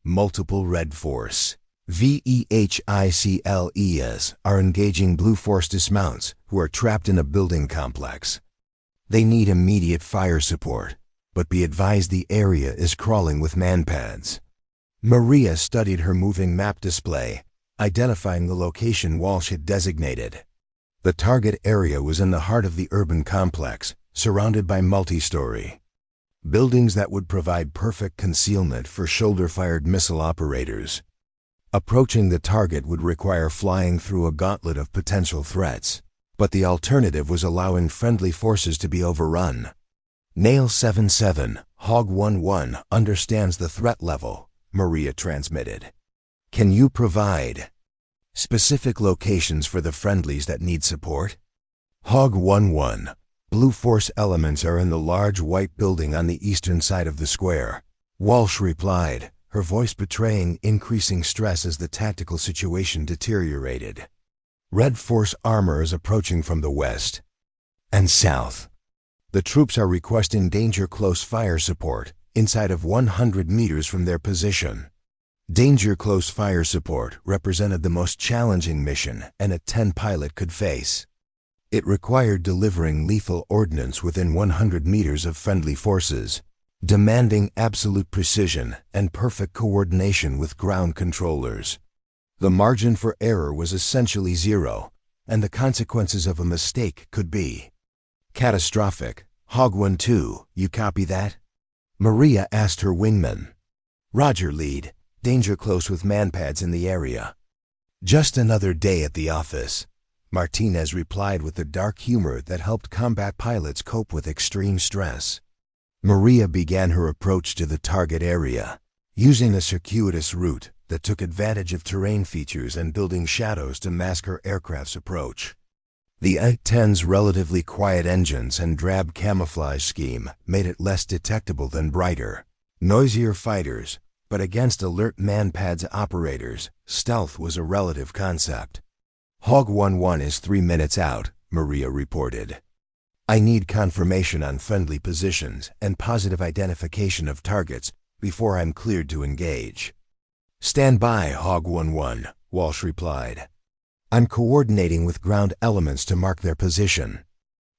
Multiple Red Force. VEHICLES are engaging Blue Force dismounts who are trapped in a building complex. They need immediate fire support, but be advised the area is crawling with MANPADS. Maria studied her moving map display, identifying the location Walsh had designated. The target area was in the heart of the urban complex, surrounded by multi-story buildings that would provide perfect concealment for shoulder-fired missile operators. Approaching the target would require flying through a gauntlet of potential threats, but the alternative was allowing friendly forces to be overrun. Nail 77, Hog 1-1 understands the threat level, Maria transmitted. Can you provide specific locations for the friendlies that need support? Hog 1-1, Blue Force elements are in the large white building on the eastern side of the square. Walsh replied, her voice betraying increasing stress as the tactical situation deteriorated. Red Force armor is approaching from the west and south. The troops are requesting danger close fire support inside of 100 meters from their position. Danger close fire support represented the most challenging mission an A-10 pilot could face. It required delivering lethal ordnance within 100 meters of friendly forces, demanding absolute precision and perfect coordination with ground controllers. The margin for error was essentially zero, and the consequences of a mistake could be catastrophic. Hog 1-2, you copy that? Maria asked her wingman. Roger, lead. Danger close with MANPADS in the area. Just another day at the office, Martinez replied with the dark humor that helped combat pilots cope with extreme stress. Maria began her approach to the target area, using a circuitous route that took advantage of terrain features and building shadows to mask her aircraft's approach. The A-10's relatively quiet engines and drab camouflage scheme made it less detectable than brighter, noisier fighters, but against alert MANPADS operators, stealth was a relative concept. Hog 1-1 is 3 minutes out, Maria reported. I need confirmation on friendly positions and positive identification of targets before I'm cleared to engage. Stand by, Hog 1-1, Walsh replied. I'm coordinating with ground elements to mark their position.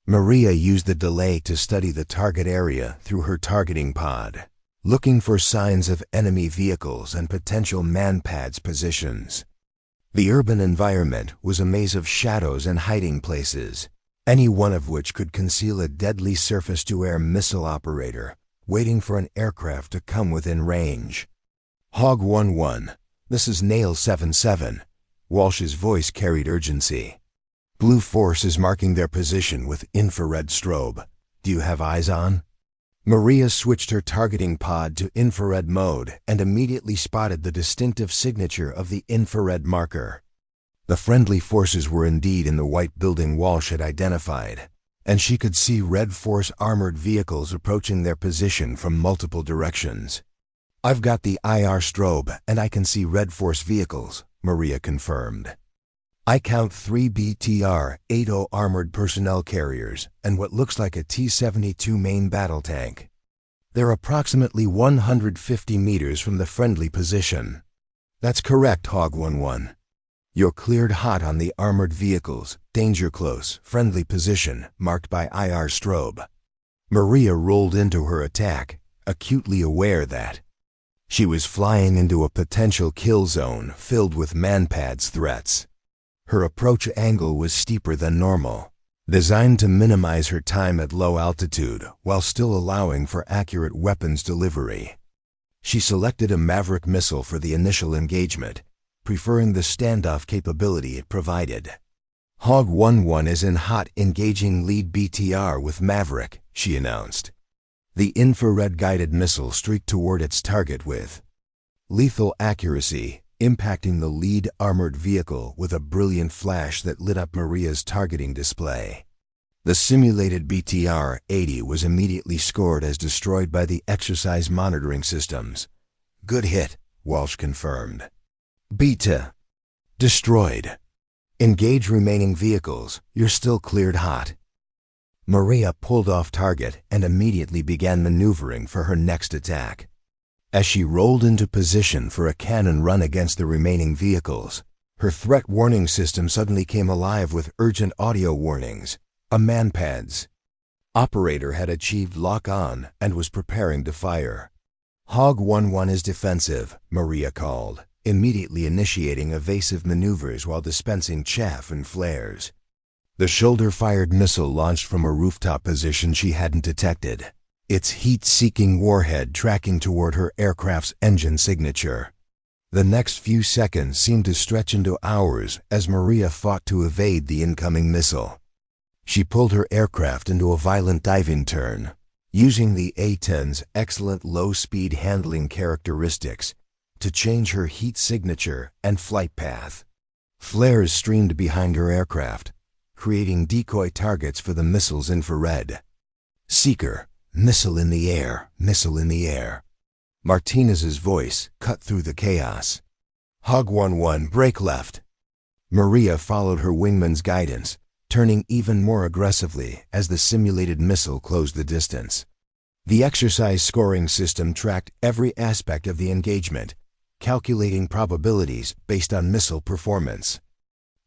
Maria used the delay to study the target area through her targeting pod, looking for signs of enemy vehicles and potential man-pads positions. The urban environment was a maze of shadows and hiding places, any one of which could conceal a deadly surface-to-air missile operator waiting for an aircraft to come within range. Hog 1-1, this is Nail 7-7. Walsh's voice carried urgency. Blue Force is marking their position with infrared strobe. Do you have eyes on? Maria switched her targeting pod to infrared mode and immediately spotted the distinctive signature of the infrared marker. The friendly forces were indeed in the white building Walsh had identified, and she could see Red Force armored vehicles approaching their position from multiple directions. I've got the IR strobe and I can see Red Force vehicles, Maria confirmed. I count 3 BTR-80 armored personnel carriers and what looks like a T-72 main battle tank. They're approximately 150 meters from the friendly position. That's correct, Hog 1-1. You're cleared hot on the armored vehicles, danger close, friendly position, marked by IR strobe. Maria rolled into her attack, acutely aware that she was flying into a potential kill zone filled with man-pads threats. Her approach angle was steeper than normal, designed to minimize her time at low altitude while still allowing for accurate weapons delivery. She selected a Maverick missile for the initial engagement, preferring the standoff capability it provided. Hog 1-1 is in hot engaging lead BTR with Maverick, she announced. The infrared-guided missile streaked toward its target with lethal accuracy, impacting the lead armored vehicle with a brilliant flash that lit up Maria's targeting display. The simulated BTR-80 was immediately scored as destroyed by the exercise monitoring systems. Good hit, Walsh confirmed. Beta. Destroyed. Engage remaining vehicles, you're still cleared hot. Maria pulled off target and immediately began maneuvering for her next attack. As she rolled into position for a cannon run against the remaining vehicles, her threat warning system suddenly came alive with urgent audio warnings. A man-pads operator had achieved lock-on and was preparing to fire. Hog 1-1 is defensive, Maria called, immediately initiating evasive maneuvers while dispensing chaff and flares. The shoulder-fired missile launched from a rooftop position she hadn't detected, its heat-seeking warhead tracking toward her aircraft's engine signature. The next few seconds seemed to stretch into hours as Maria fought to evade the incoming missile. She pulled her aircraft into a violent diving turn, using the A-10's excellent low-speed handling characteristics to change her heat signature and flight path. Flares streamed behind her aircraft, creating decoy targets for the missile's infrared. Seeker. Missile in the air, missile in the air. Martinez's voice cut through the chaos. Hog 1-1, break left. Maria followed her wingman's guidance, turning even more aggressively as the simulated missile closed the distance. The exercise scoring system tracked every aspect of the engagement, calculating probabilities based on missile performance,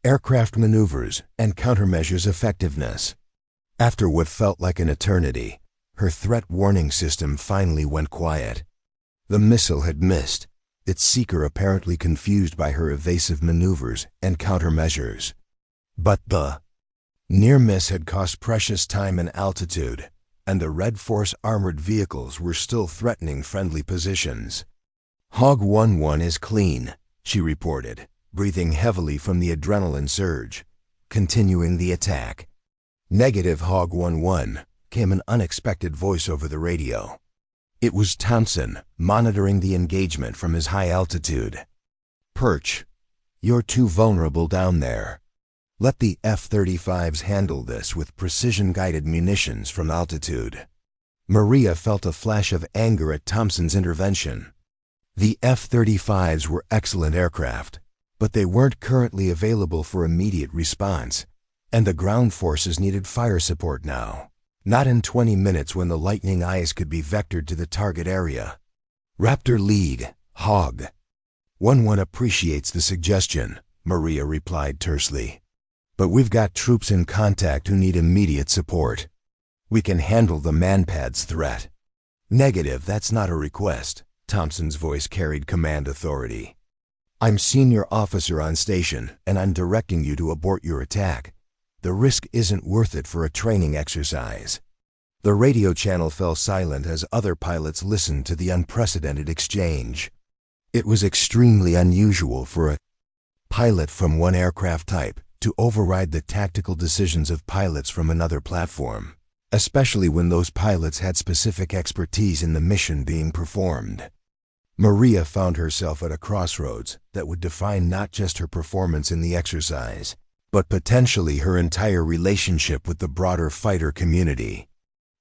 aircraft maneuvers, and countermeasures effectiveness. After what felt like an eternity, her threat warning system finally went quiet. The missile had missed, its seeker apparently confused by her evasive maneuvers and countermeasures. But the near miss had cost precious time and altitude, and the Red Force armored vehicles were still threatening friendly positions. Hog 1-1 is clean, she reported, breathing heavily from the adrenaline surge, continuing the attack. Negative, Hog 1-1. Came an unexpected voice over the radio. It was Thompson, monitoring the engagement from his high altitude. Perch. You're too vulnerable down there. Let the F-35s handle this with precision-guided munitions from altitude. Maria felt a flash of anger at Thompson's intervention. The F-35s were excellent aircraft, but they weren't currently available for immediate response, and the ground forces needed fire support now. Not in 20 minutes when the lightning eyes could be vectored to the target area. Raptor lead, Hog. 1-1 appreciates the suggestion, Maria replied tersely. but we've got troops in contact who need immediate support. We can handle the manpad's threat." "Negative, that's not a request." Thompson's voice carried command authority. "I'm senior officer on station, and I'm directing you to abort your attack. The risk isn't worth it for a training exercise." The radio channel fell silent as other pilots listened to the unprecedented exchange. It was extremely unusual for a pilot from one aircraft type to override the tactical decisions of pilots from another platform, especially when those pilots had specific expertise in the mission being performed. Maria found herself at a crossroads that would define not just her performance in the exercise, but potentially her entire relationship with the broader fighter community.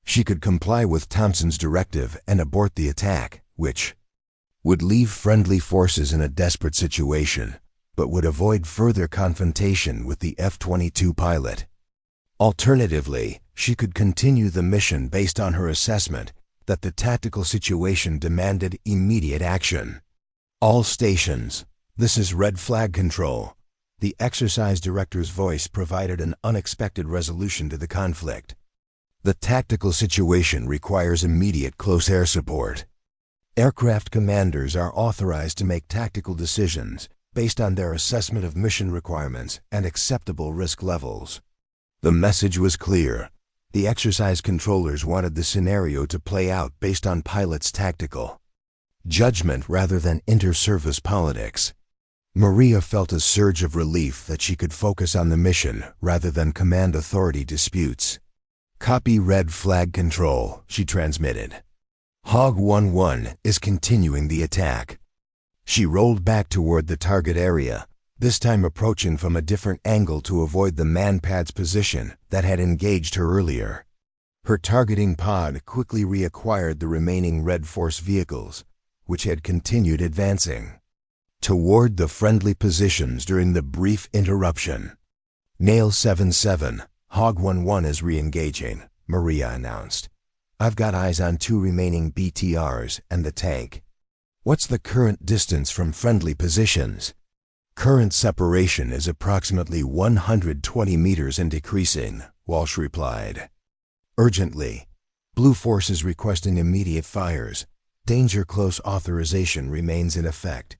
She could comply with Thompson's directive and abort the attack, which would leave friendly forces in a desperate situation, but would avoid further confrontation with the F-22 pilot. Alternatively, she could continue the mission based on her assessment that the tactical situation demanded immediate action. "All stations, this is red flag control." The exercise director's voice provided an unexpected resolution to the conflict. "The tactical situation requires immediate close air support. Aircraft commanders are authorized to make tactical decisions based on their assessment of mission requirements and acceptable risk levels." The message was clear. The exercise controllers wanted the scenario to play out based on pilots' tactical judgment rather than inter-service politics. Maria felt a surge of relief that she could focus on the mission rather than command authority disputes. "Copy red flag control," she transmitted. "Hog 1-1 is continuing the attack." She rolled back toward the target area, this time approaching from a different angle to avoid the manpad's position that had engaged her earlier. Her targeting pod quickly reacquired the remaining Red Force vehicles, which had continued advancing toward the friendly positions during the brief interruption. "Nail 7-7, Hog 1-1 is re-engaging," Maria announced. "I've got eyes on 2 remaining BTRs and the tank." "What's the current distance from friendly positions?" "Current separation is approximately 120 meters and decreasing," Walsh replied. "Urgently. Blue Force is requesting immediate fires. Danger close authorization remains in effect."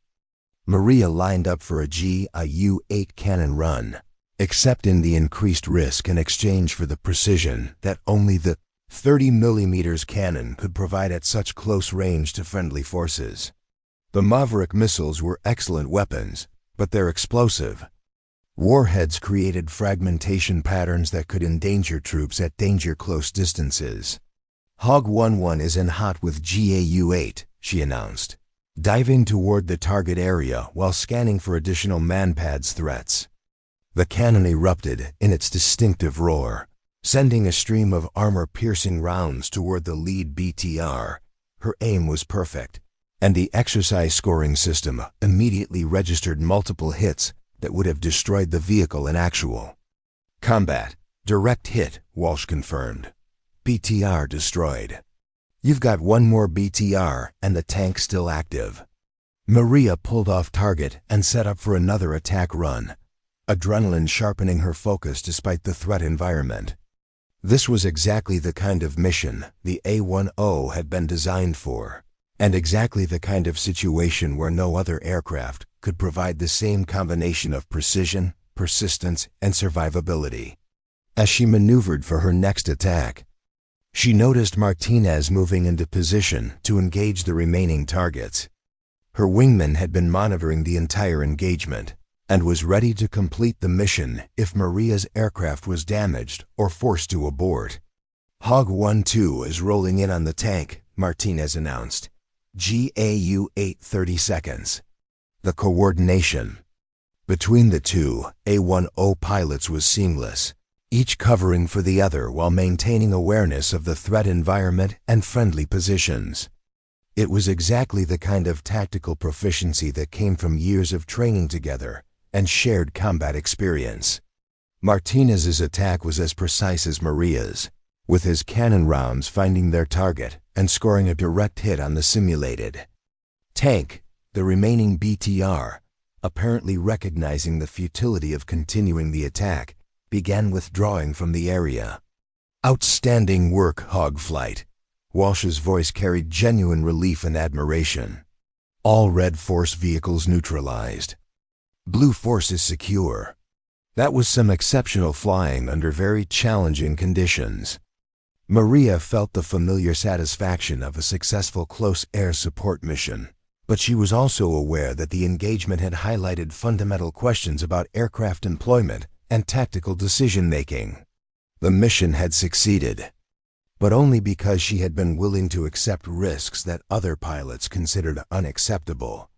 Maria lined up for a GU-8 cannon run, accepting the increased risk in exchange for the precision that only the 30mm cannon could provide at such close range to friendly forces. The Maverick missiles were excellent weapons, but they're explosive. Warheads created fragmentation patterns that could endanger troops at danger-close distances. "Hog 1-1 is in hot with GAU-8, she announced, diving toward the target area while scanning for additional manpads threats. The cannon erupted in its distinctive roar, sending a stream of armor-piercing rounds toward the lead BTR. Her aim was perfect, and the exercise scoring system immediately registered multiple hits that would have destroyed the vehicle in actual combat. "Direct hit," Walsh confirmed. "BTR destroyed." "You've got one more BTR and the tank still active." Maria pulled off target and set up for another attack run, adrenaline sharpening her focus despite the threat environment. This was exactly the kind of mission the A-10 had been designed for, and exactly the kind of situation where no other aircraft could provide the same combination of precision, persistence, and survivability. As she maneuvered for her next attack, she noticed Martinez moving into position to engage the remaining targets. Her wingman had been monitoring the entire engagement and was ready to complete the mission if Maria's aircraft was damaged or forced to abort. "Hog 1-2 is rolling in on the tank," Martinez announced. "GAU-8 30 seconds. The coordination between the two A-10 pilots was seamless, each covering for the other while maintaining awareness of the threat environment and friendly positions. It was exactly the kind of tactical proficiency that came from years of training together and shared combat experience. Martinez's attack was as precise as Maria's, with his cannon rounds finding their target and scoring a direct hit on the simulated tank. The remaining BTR, apparently recognizing the futility of continuing the attack, began withdrawing from the area. "Outstanding work, Hog Flight." Walsh's voice carried genuine relief and admiration. "All Red Force vehicles neutralized. Blue Force is secure." That was some exceptional flying under very challenging conditions. Maria felt the familiar satisfaction of a successful close air support mission, but she was also aware that the engagement had highlighted fundamental questions about aircraft employment and tactical decision-making. The mission had succeeded, but only because she had been willing to accept risks that other pilots considered unacceptable.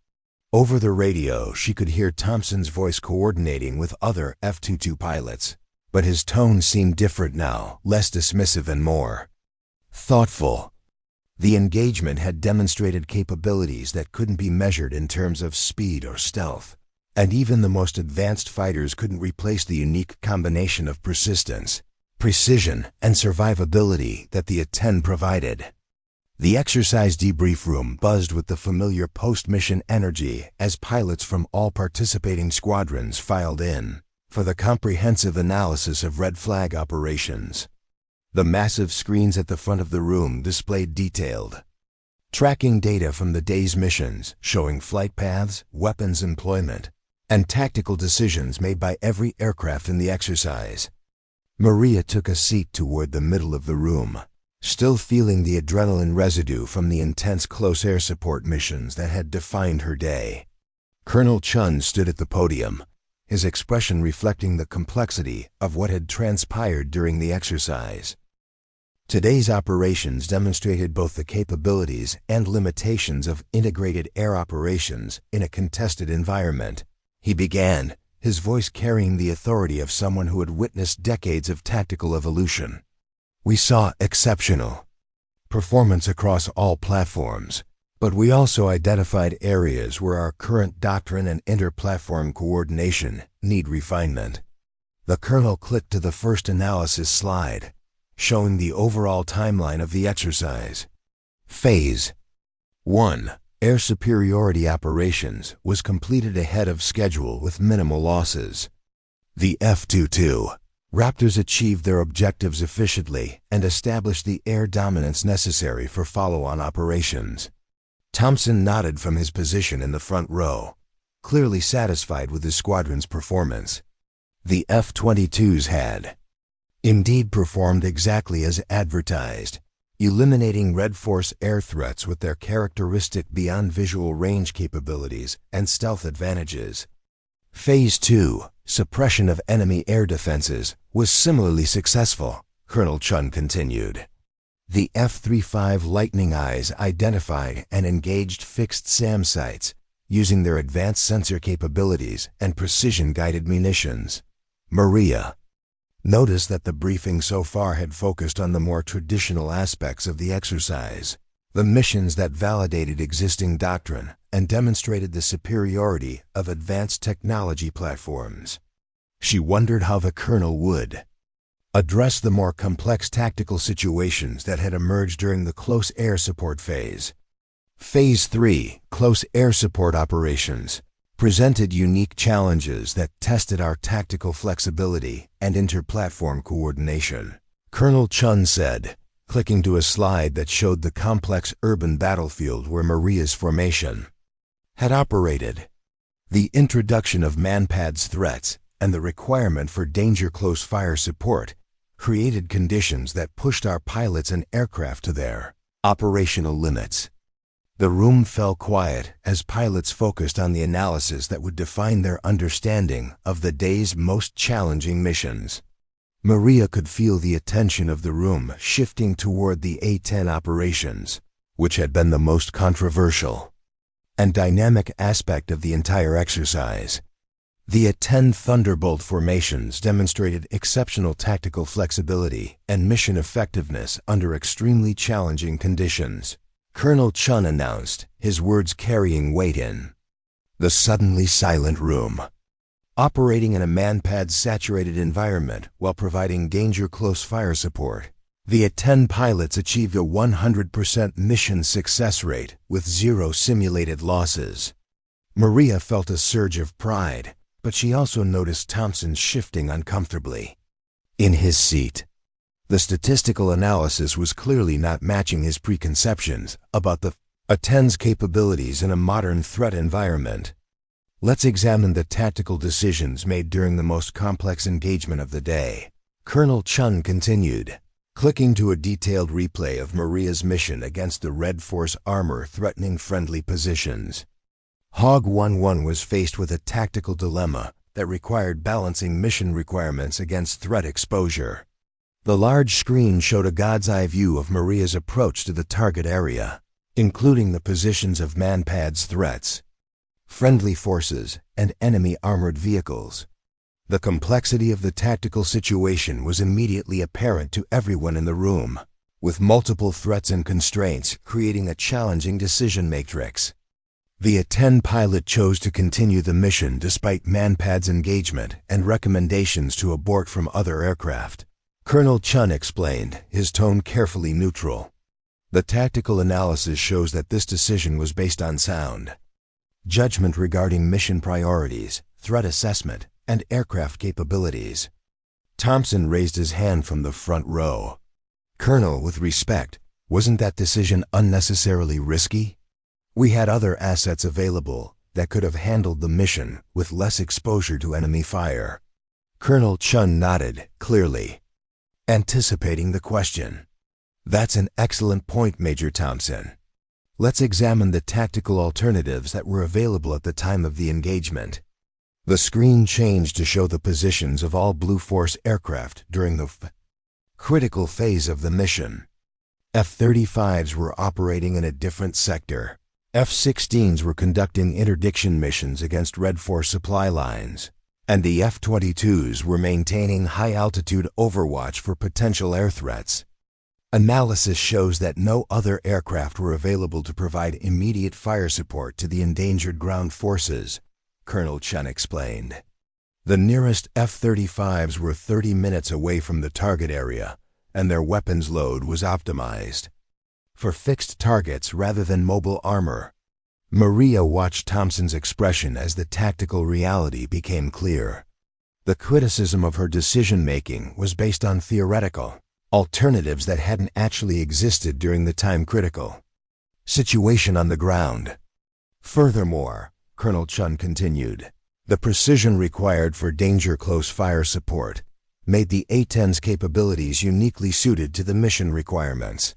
Over the radio, she could hear Thompson's voice coordinating with other F-22 pilots, but his tone seemed different now, less dismissive and more thoughtful. The engagement had demonstrated capabilities that couldn't be measured in terms of speed or stealth, and even the most advanced fighters couldn't replace the unique combination of persistence, precision, and survivability that the A-10 provided. The exercise debrief room buzzed with the familiar post-mission energy as pilots from all participating squadrons filed in for the comprehensive analysis of red flag operations. The massive screens at the front of the room displayed detailed tracking data from the day's missions, showing flight paths, weapons employment, and tactical decisions made by every aircraft in the exercise. Maria took a seat toward the middle of the room, still feeling the adrenaline residue from the intense close air support missions that had defined her day. Colonel Chun stood at the podium, his expression reflecting the complexity of what had transpired during the exercise. Today's operations demonstrated both the capabilities and limitations of integrated air operations in a contested environment. He began, his voice carrying the authority of someone who had witnessed decades of tactical evolution. "We saw exceptional performance across all platforms, but we also identified areas where our current doctrine and inter-platform coordination need refinement." The colonel clicked to the first analysis slide, showing the overall timeline of the exercise. Phase 1. Air superiority operations was completed ahead of schedule with minimal losses. The F-22 Raptors achieved their objectives efficiently and established the air dominance necessary for follow-on operations. Thompson nodded from his position in the front row, clearly satisfied with his squadron's performance. The F-22s had indeed performed exactly as advertised, eliminating Red Force air threats with their characteristic beyond visual range capabilities and stealth advantages. Phase 2, suppression of enemy air defenses, was similarly successful, Colonel Chun continued. The F-35 Lightning Eyes identified and engaged fixed SAM sites, using their advanced sensor capabilities and precision-guided munitions. Maria noticed that the briefing so far had focused on the more traditional aspects of the exercise, the missions that validated existing doctrine and demonstrated the superiority of advanced technology platforms. She wondered how the colonel would address the more complex tactical situations that had emerged during the close air support phase. Phase 3, close air support operations, presented unique challenges that tested our tactical flexibility and inter-platform coordination. Colonel Chun said, clicking to a slide that showed the complex urban battlefield where Maria's formation had operated. The introduction of manpads threats and the requirement for danger close fire support created conditions that pushed our pilots and aircraft to their operational limits. The room fell quiet as pilots focused on the analysis that would define their understanding of the day's most challenging missions. Maria could feel the attention of the room shifting toward the A-10 operations, which had been the most controversial and dynamic aspect of the entire exercise. The A-10 Thunderbolt formations demonstrated exceptional tactical flexibility and mission effectiveness under extremely challenging conditions. Colonel Chun announced, his words carrying weight in the suddenly silent room. Operating in a manpad-saturated environment while providing danger-close fire support, the A-10 pilots achieved a 100% mission success rate with 0 simulated losses. Maria felt a surge of pride, but she also noticed Thompson shifting uncomfortably. in his seat. The statistical analysis was clearly not matching his preconceptions about the A-10's capabilities in a modern threat environment. Let's examine the tactical decisions made during the most complex engagement of the day. Colonel Chun continued, clicking to a detailed replay of Maria's mission against the Red Force armor threatening friendly positions. Hog 1-1 was faced with a tactical dilemma that required balancing mission requirements against threat exposure. The large screen showed a god's-eye view of Maria's approach to the target area, including the positions of man-pads threats, friendly forces, and enemy armored vehicles. The complexity of the tactical situation was immediately apparent to everyone in the room, with multiple threats and constraints creating a challenging decision matrix. The A-10 pilot chose to continue the mission despite man-pads engagement and recommendations to abort from other aircraft. Colonel Chun explained, his tone carefully neutral. The tactical analysis shows that this decision was based on sound judgment regarding mission priorities, threat assessment, and aircraft capabilities. Thompson raised his hand from the front row. Colonel, with respect, wasn't that decision unnecessarily risky? We had other assets available that could have handled the mission with less exposure to enemy fire. Colonel Chun nodded, clearly anticipating the question. That's an excellent point, Major Thompson. Let's examine the tactical alternatives that were available at the time of the engagement. The screen changed to show the positions of all Blue Force aircraft during the critical phase of the mission. F-35s were operating in a different sector. F-16s were conducting interdiction missions against Red Force supply lines, and the F-22s were maintaining high-altitude overwatch for potential air threats. Analysis shows that no other aircraft were available to provide immediate fire support to the endangered ground forces, Colonel Chun explained. The nearest F-35s were 30 minutes away from the target area, and their weapons load was optimized for fixed targets rather than mobile armor. Maria watched Thompson's expression as the tactical reality became clear. The criticism of her decision-making was based on theoretical alternatives that hadn't actually existed during the time-critical situation on the ground. Furthermore, Colonel Chun continued, the precision required for danger-close fire support made the A-10's capabilities uniquely suited to the mission requirements.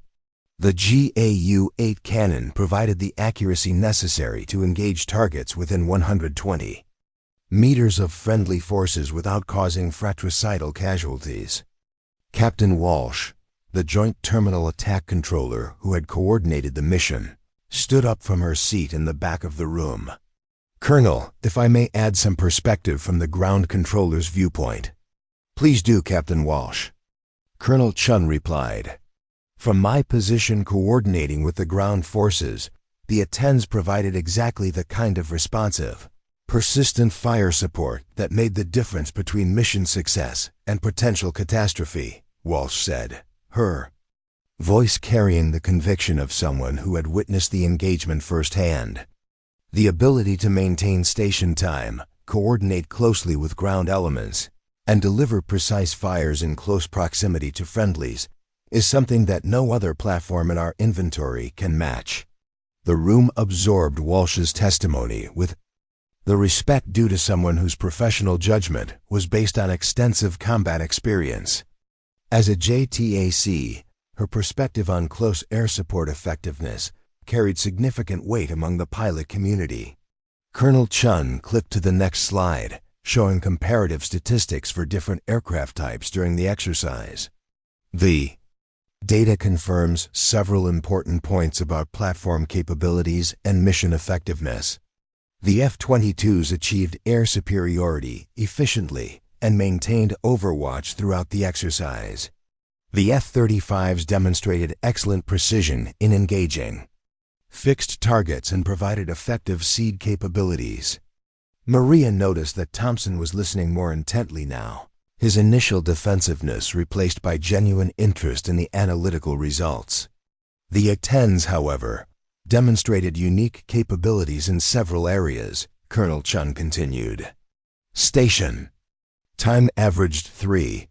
The GAU-8 cannon provided the accuracy necessary to engage targets within 120 meters of friendly forces without causing fratricidal casualties. Captain Walsh, the Joint Terminal Attack Controller who had coordinated the mission, stood up from her seat in the back of the room. Colonel, if I may add some perspective from the ground controller's viewpoint. Please do, Captain Walsh. Colonel Chun replied. From my position coordinating with the ground forces, the A-10s provided exactly the kind of responsive, persistent fire support that made the difference between mission success and potential catastrophe, Walsh said, her voice carrying the conviction of someone who had witnessed the engagement firsthand. The ability to maintain station time, coordinate closely with ground elements, and deliver precise fires in close proximity to friendlies is something that no other platform in our inventory can match. The room absorbed Walsh's testimony with the respect due to someone whose professional judgment was based on extensive combat experience. As a JTAC, her perspective on close air support effectiveness carried significant weight among the pilot community. Colonel Chun clicked to the next slide, showing comparative statistics for different aircraft types during the exercise. The data confirms several important points about platform capabilities and mission effectiveness. The F-22s achieved air superiority efficiently and maintained overwatch throughout the exercise. The F-35s demonstrated excellent precision in engaging fixed targets and provided effective seed capabilities. Maria noticed that Thompson was listening more intently now, his initial defensiveness replaced by genuine interest in the analytical results. The A-10s, however, demonstrated unique capabilities in several areas, Colonel Chun continued. Station time averaged 3.2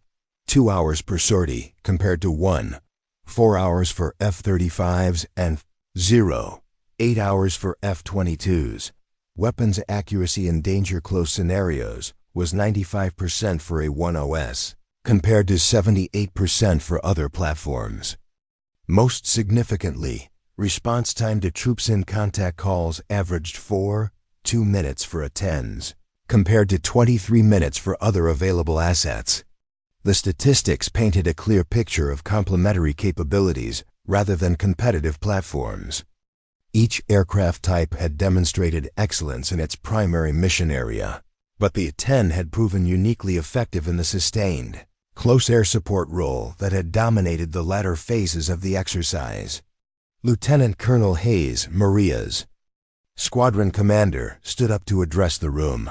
2 hours per sortie compared to 1, 4 hours for F-35s and 0, 8 hours for F-22s. Weapons accuracy in danger-close scenarios was 95% for A-10s, compared to 78% for other platforms. Most significantly, response time to troops in contact calls averaged 2 minutes for A-10s, compared to 23 minutes for other available assets. The statistics painted a clear picture of complementary capabilities rather than competitive platforms. Each aircraft type had demonstrated excellence in its primary mission area, but the A-10 had proven uniquely effective in the sustained, close air support role that had dominated the latter phases of the exercise. Lieutenant Colonel Hayes, Maria's squadron commander, stood up to address the room.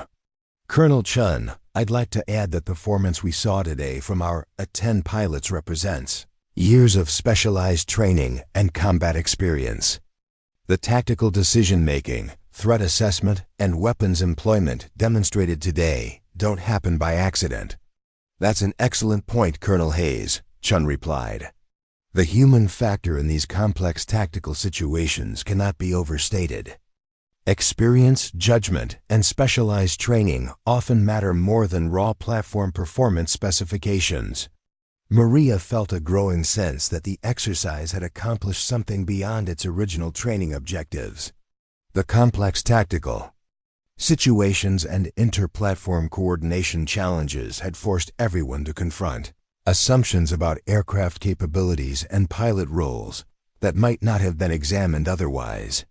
"Colonel Chun, I'd like to add that the performance we saw today from our A-10 pilots represents years of specialized training and combat experience. The tactical decision-making, threat assessment, and weapons employment demonstrated today don't happen by accident." "That's an excellent point, Colonel Hayes," Chun replied. "The human factor in these complex tactical situations cannot be overstated. Experience, judgment, and specialized training often matter more than raw platform performance specifications." Maria felt a growing sense that the exercise had accomplished something beyond its original training objectives. The complex tactical situations and inter-platform coordination challenges had forced everyone to confront assumptions about aircraft capabilities and pilot roles that might not have been examined otherwise.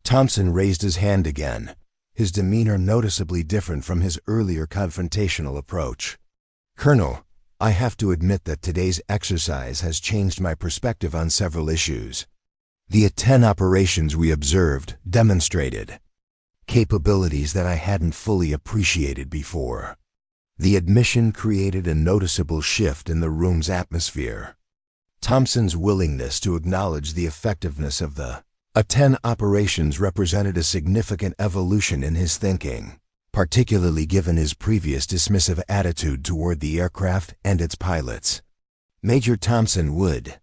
Thompson raised his hand again, his demeanor noticeably different from his earlier confrontational approach. "Colonel, I have to admit that today's exercise has changed my perspective on several issues. The A-10 operations we observed demonstrated capabilities that I hadn't fully appreciated before. The admission created a noticeable shift in the room's atmosphere." Thompson's willingness to acknowledge the effectiveness of the A-10 operations represented a significant evolution in his thinking, particularly given his previous dismissive attitude toward the aircraft and its pilots. "Major Thompson, would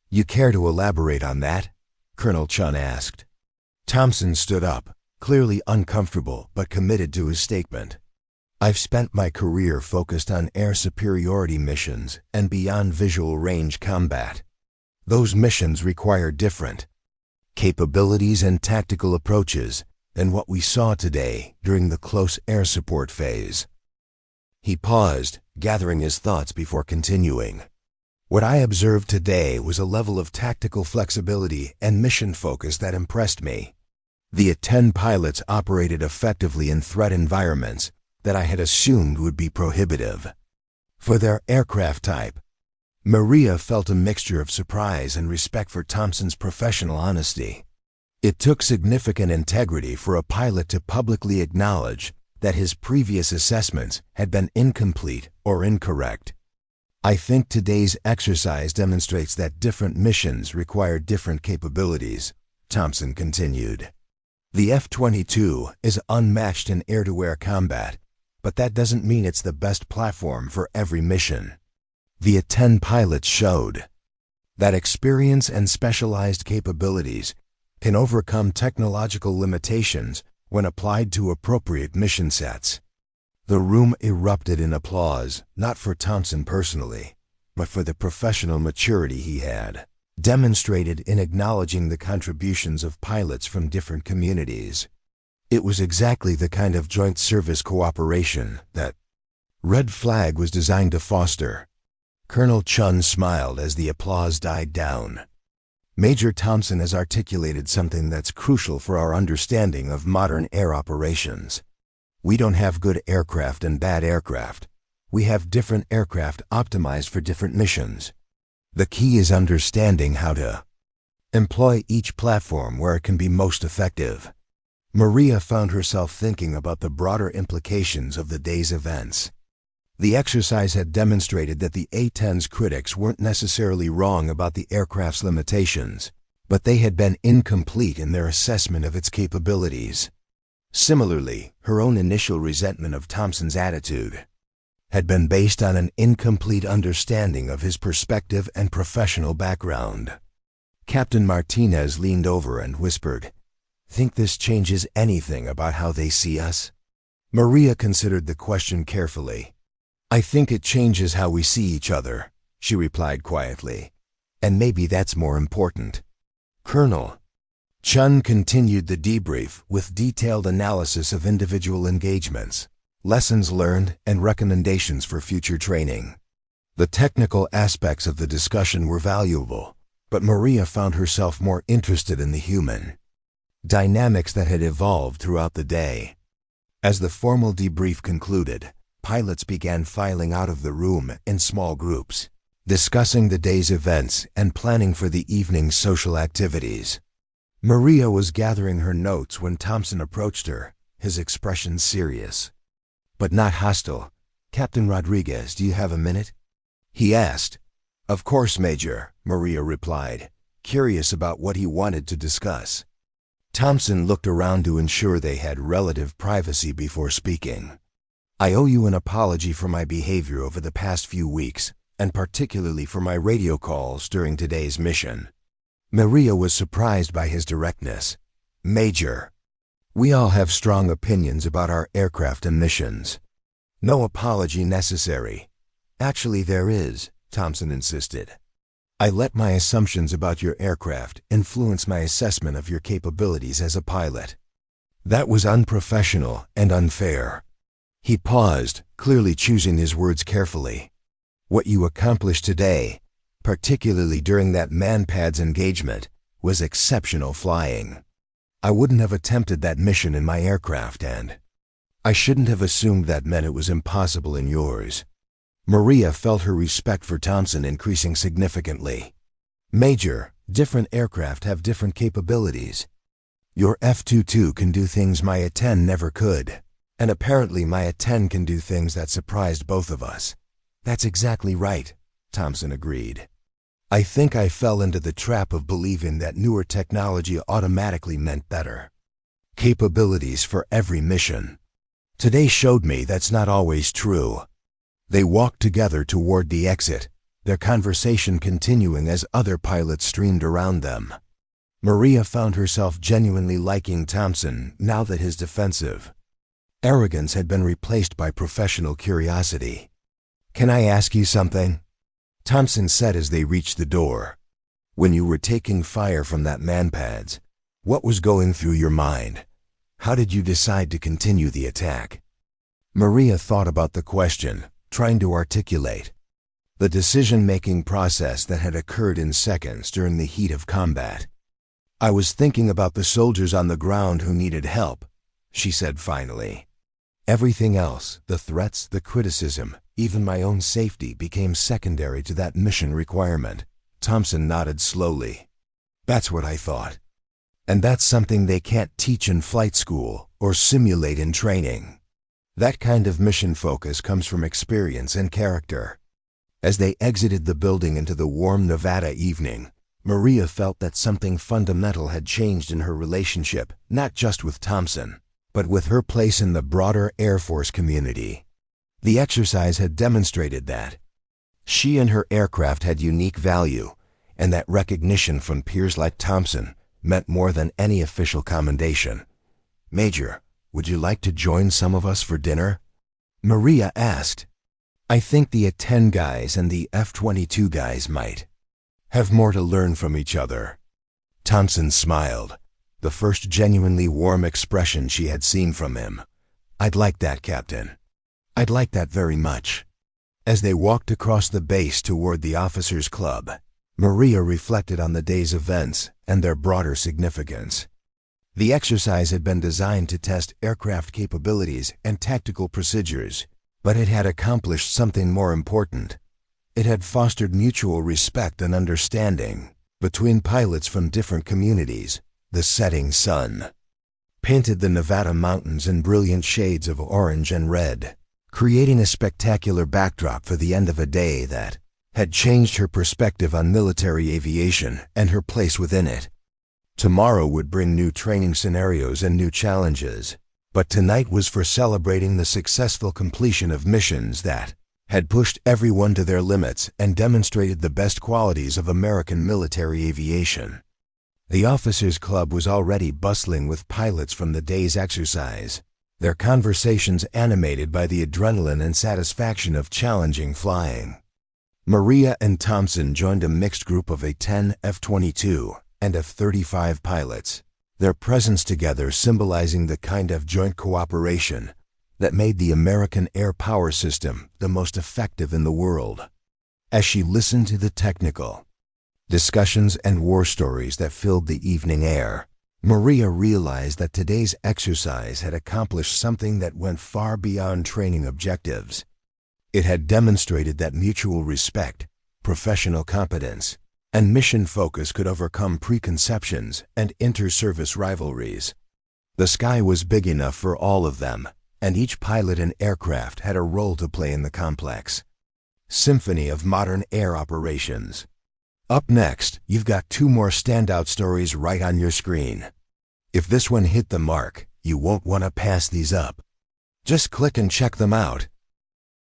you care to elaborate on that?" Colonel Chun asked. Thompson stood up, clearly uncomfortable but committed to his statement. "I've spent my career focused on air superiority missions and beyond visual range combat. Those missions require different capabilities and tactical approaches than what we saw today during the close air support phase." He paused, gathering his thoughts before continuing. "What I observed today was a level of tactical flexibility and mission focus that impressed me. The A-10 pilots operated effectively in threat environments that I had assumed would be prohibitive for their aircraft type." Maria felt a mixture of surprise and respect for Thompson's professional honesty. It took significant integrity for a pilot to publicly acknowledge that his previous assessments had been incomplete or incorrect. "I think today's exercise demonstrates that different missions require different capabilities," Thompson continued. "The F-22 is unmatched in air-to-air combat, but that doesn't mean it's the best platform for every mission. The A-10 pilots showed that experience and specialized capabilities can overcome technological limitations when applied to appropriate mission sets." The room erupted in applause, not for Thompson personally, but for the professional maturity he had demonstrated in acknowledging the contributions of pilots from different communities. It was exactly the kind of joint service cooperation that Red Flag was designed to foster. Colonel Chun smiled as the applause died down. "Major Thompson has articulated something that's crucial for our understanding of modern air operations. We don't have good aircraft and bad aircraft. We have different aircraft optimized for different missions. The key is understanding how to employ each platform where it can be most effective." Maria found herself thinking about the broader implications of the day's events. The exercise had demonstrated that the A-10's critics weren't necessarily wrong about the aircraft's limitations, but they had been incomplete in their assessment of its capabilities. Similarly, her own initial resentment of Thompson's attitude had been based on an incomplete understanding of his perspective and professional background. Captain Martinez leaned over and whispered, "Think this changes anything about how they see us?" Maria considered the question carefully. "I think it changes how we see each other," she replied quietly. "And maybe that's more important." Colonel Chun continued the debrief with detailed analysis of individual engagements, lessons learned, and recommendations for future training. The technical aspects of the discussion were valuable, but Maria found herself more interested in the human dynamics that had evolved throughout the day. As the formal debrief concluded, pilots began filing out of the room in small groups, discussing the day's events and planning for the evening's social activities. Maria was gathering her notes when Thompson approached her, his expression serious, but not hostile. "Captain Rodriguez, do you have a minute?" he asked. "Of course, Major," Maria replied, curious about what he wanted to discuss. Thompson looked around to ensure they had relative privacy before speaking. "I owe you an apology for my behavior over the past few weeks, and particularly for my radio calls during today's mission." Maria was surprised by his directness. "Major, we all have strong opinions about our aircraft and missions. No apology necessary." "Actually, there is," Thompson insisted. "I let my assumptions about your aircraft influence my assessment of your capabilities as a pilot. That was unprofessional and unfair." He paused, clearly choosing his words carefully. "What you accomplished today, particularly during that man-pads engagement, was exceptional flying. I wouldn't have attempted that mission in my aircraft, and I shouldn't have assumed that meant it was impossible in yours." Maria felt her respect for Thompson increasing significantly. "Major, different aircraft have different capabilities. Your F-22 can do things my A-10 never could, and apparently my A-10 can do things that surprised both of us." "That's exactly right," Thompson agreed. "I think I fell into the trap of believing that newer technology automatically meant better capabilities for every mission. Today showed me that's not always true." They walked together toward the exit, their conversation continuing as other pilots streamed around them. Maria found herself genuinely liking Thompson now that his defensive arrogance had been replaced by professional curiosity. "Can I ask you something?" Thompson said as they reached the door. "When you were taking fire from that man-pads, what was going through your mind? How did you decide to continue the attack?" Maria thought about the question, trying to articulate the decision-making process that had occurred in seconds during the heat of combat. "I was thinking about the soldiers on the ground who needed help," she said finally. "Everything else, the threats, the criticism, even my own safety, became secondary to that mission requirement." Thompson nodded slowly. "That's what I thought. And that's something they can't teach in flight school or simulate in training. That kind of mission focus comes from experience and character." As they exited the building into the warm Nevada evening, Maria felt that something fundamental had changed in her relationship, not just with Thompson, but with her place in the broader Air Force community. The exercise had demonstrated that she and her aircraft had unique value, and that recognition from peers like Thompson meant more than any official commendation. "Major, would you like to join some of us for dinner?" Maria asked. "I think the A-10 guys and the F-22 guys might have more to learn from each other." Thompson smiled, the first genuinely warm expression she had seen from him. "I'd like that, Captain. I'd like that very much." As they walked across the base toward the officers' club, Maria reflected on the day's events and their broader significance. The exercise had been designed to test aircraft capabilities and tactical procedures, but it had accomplished something more important. It had fostered mutual respect and understanding between pilots from different communities. The setting sun painted the Nevada mountains in brilliant shades of orange and red, creating a spectacular backdrop for the end of a day that had changed her perspective on military aviation and her place within it. Tomorrow would bring new training scenarios and new challenges, but tonight was for celebrating the successful completion of missions that had pushed everyone to their limits and demonstrated the best qualities of American military aviation. The Officers' Club was already bustling with pilots from the day's exercise, their conversations animated by the adrenaline and satisfaction of challenging flying. Maria and Thompson joined a mixed group of A-10, F-22, and F-35 pilots, their presence together symbolizing the kind of joint cooperation that made the American air power system the most effective in the world. As she listened to the technical discussions and war stories that filled the evening air, Maria realized that today's exercise had accomplished something that went far beyond training objectives. It had demonstrated that mutual respect, professional competence, and mission focus could overcome preconceptions and inter-service rivalries. The sky was big enough for all of them, and each pilot and aircraft had a role to play in the complex symphony of modern air operations. Up next, you've got two more standout stories right on your screen. If this one hit the mark, you won't want to pass these up. Just click and check them out.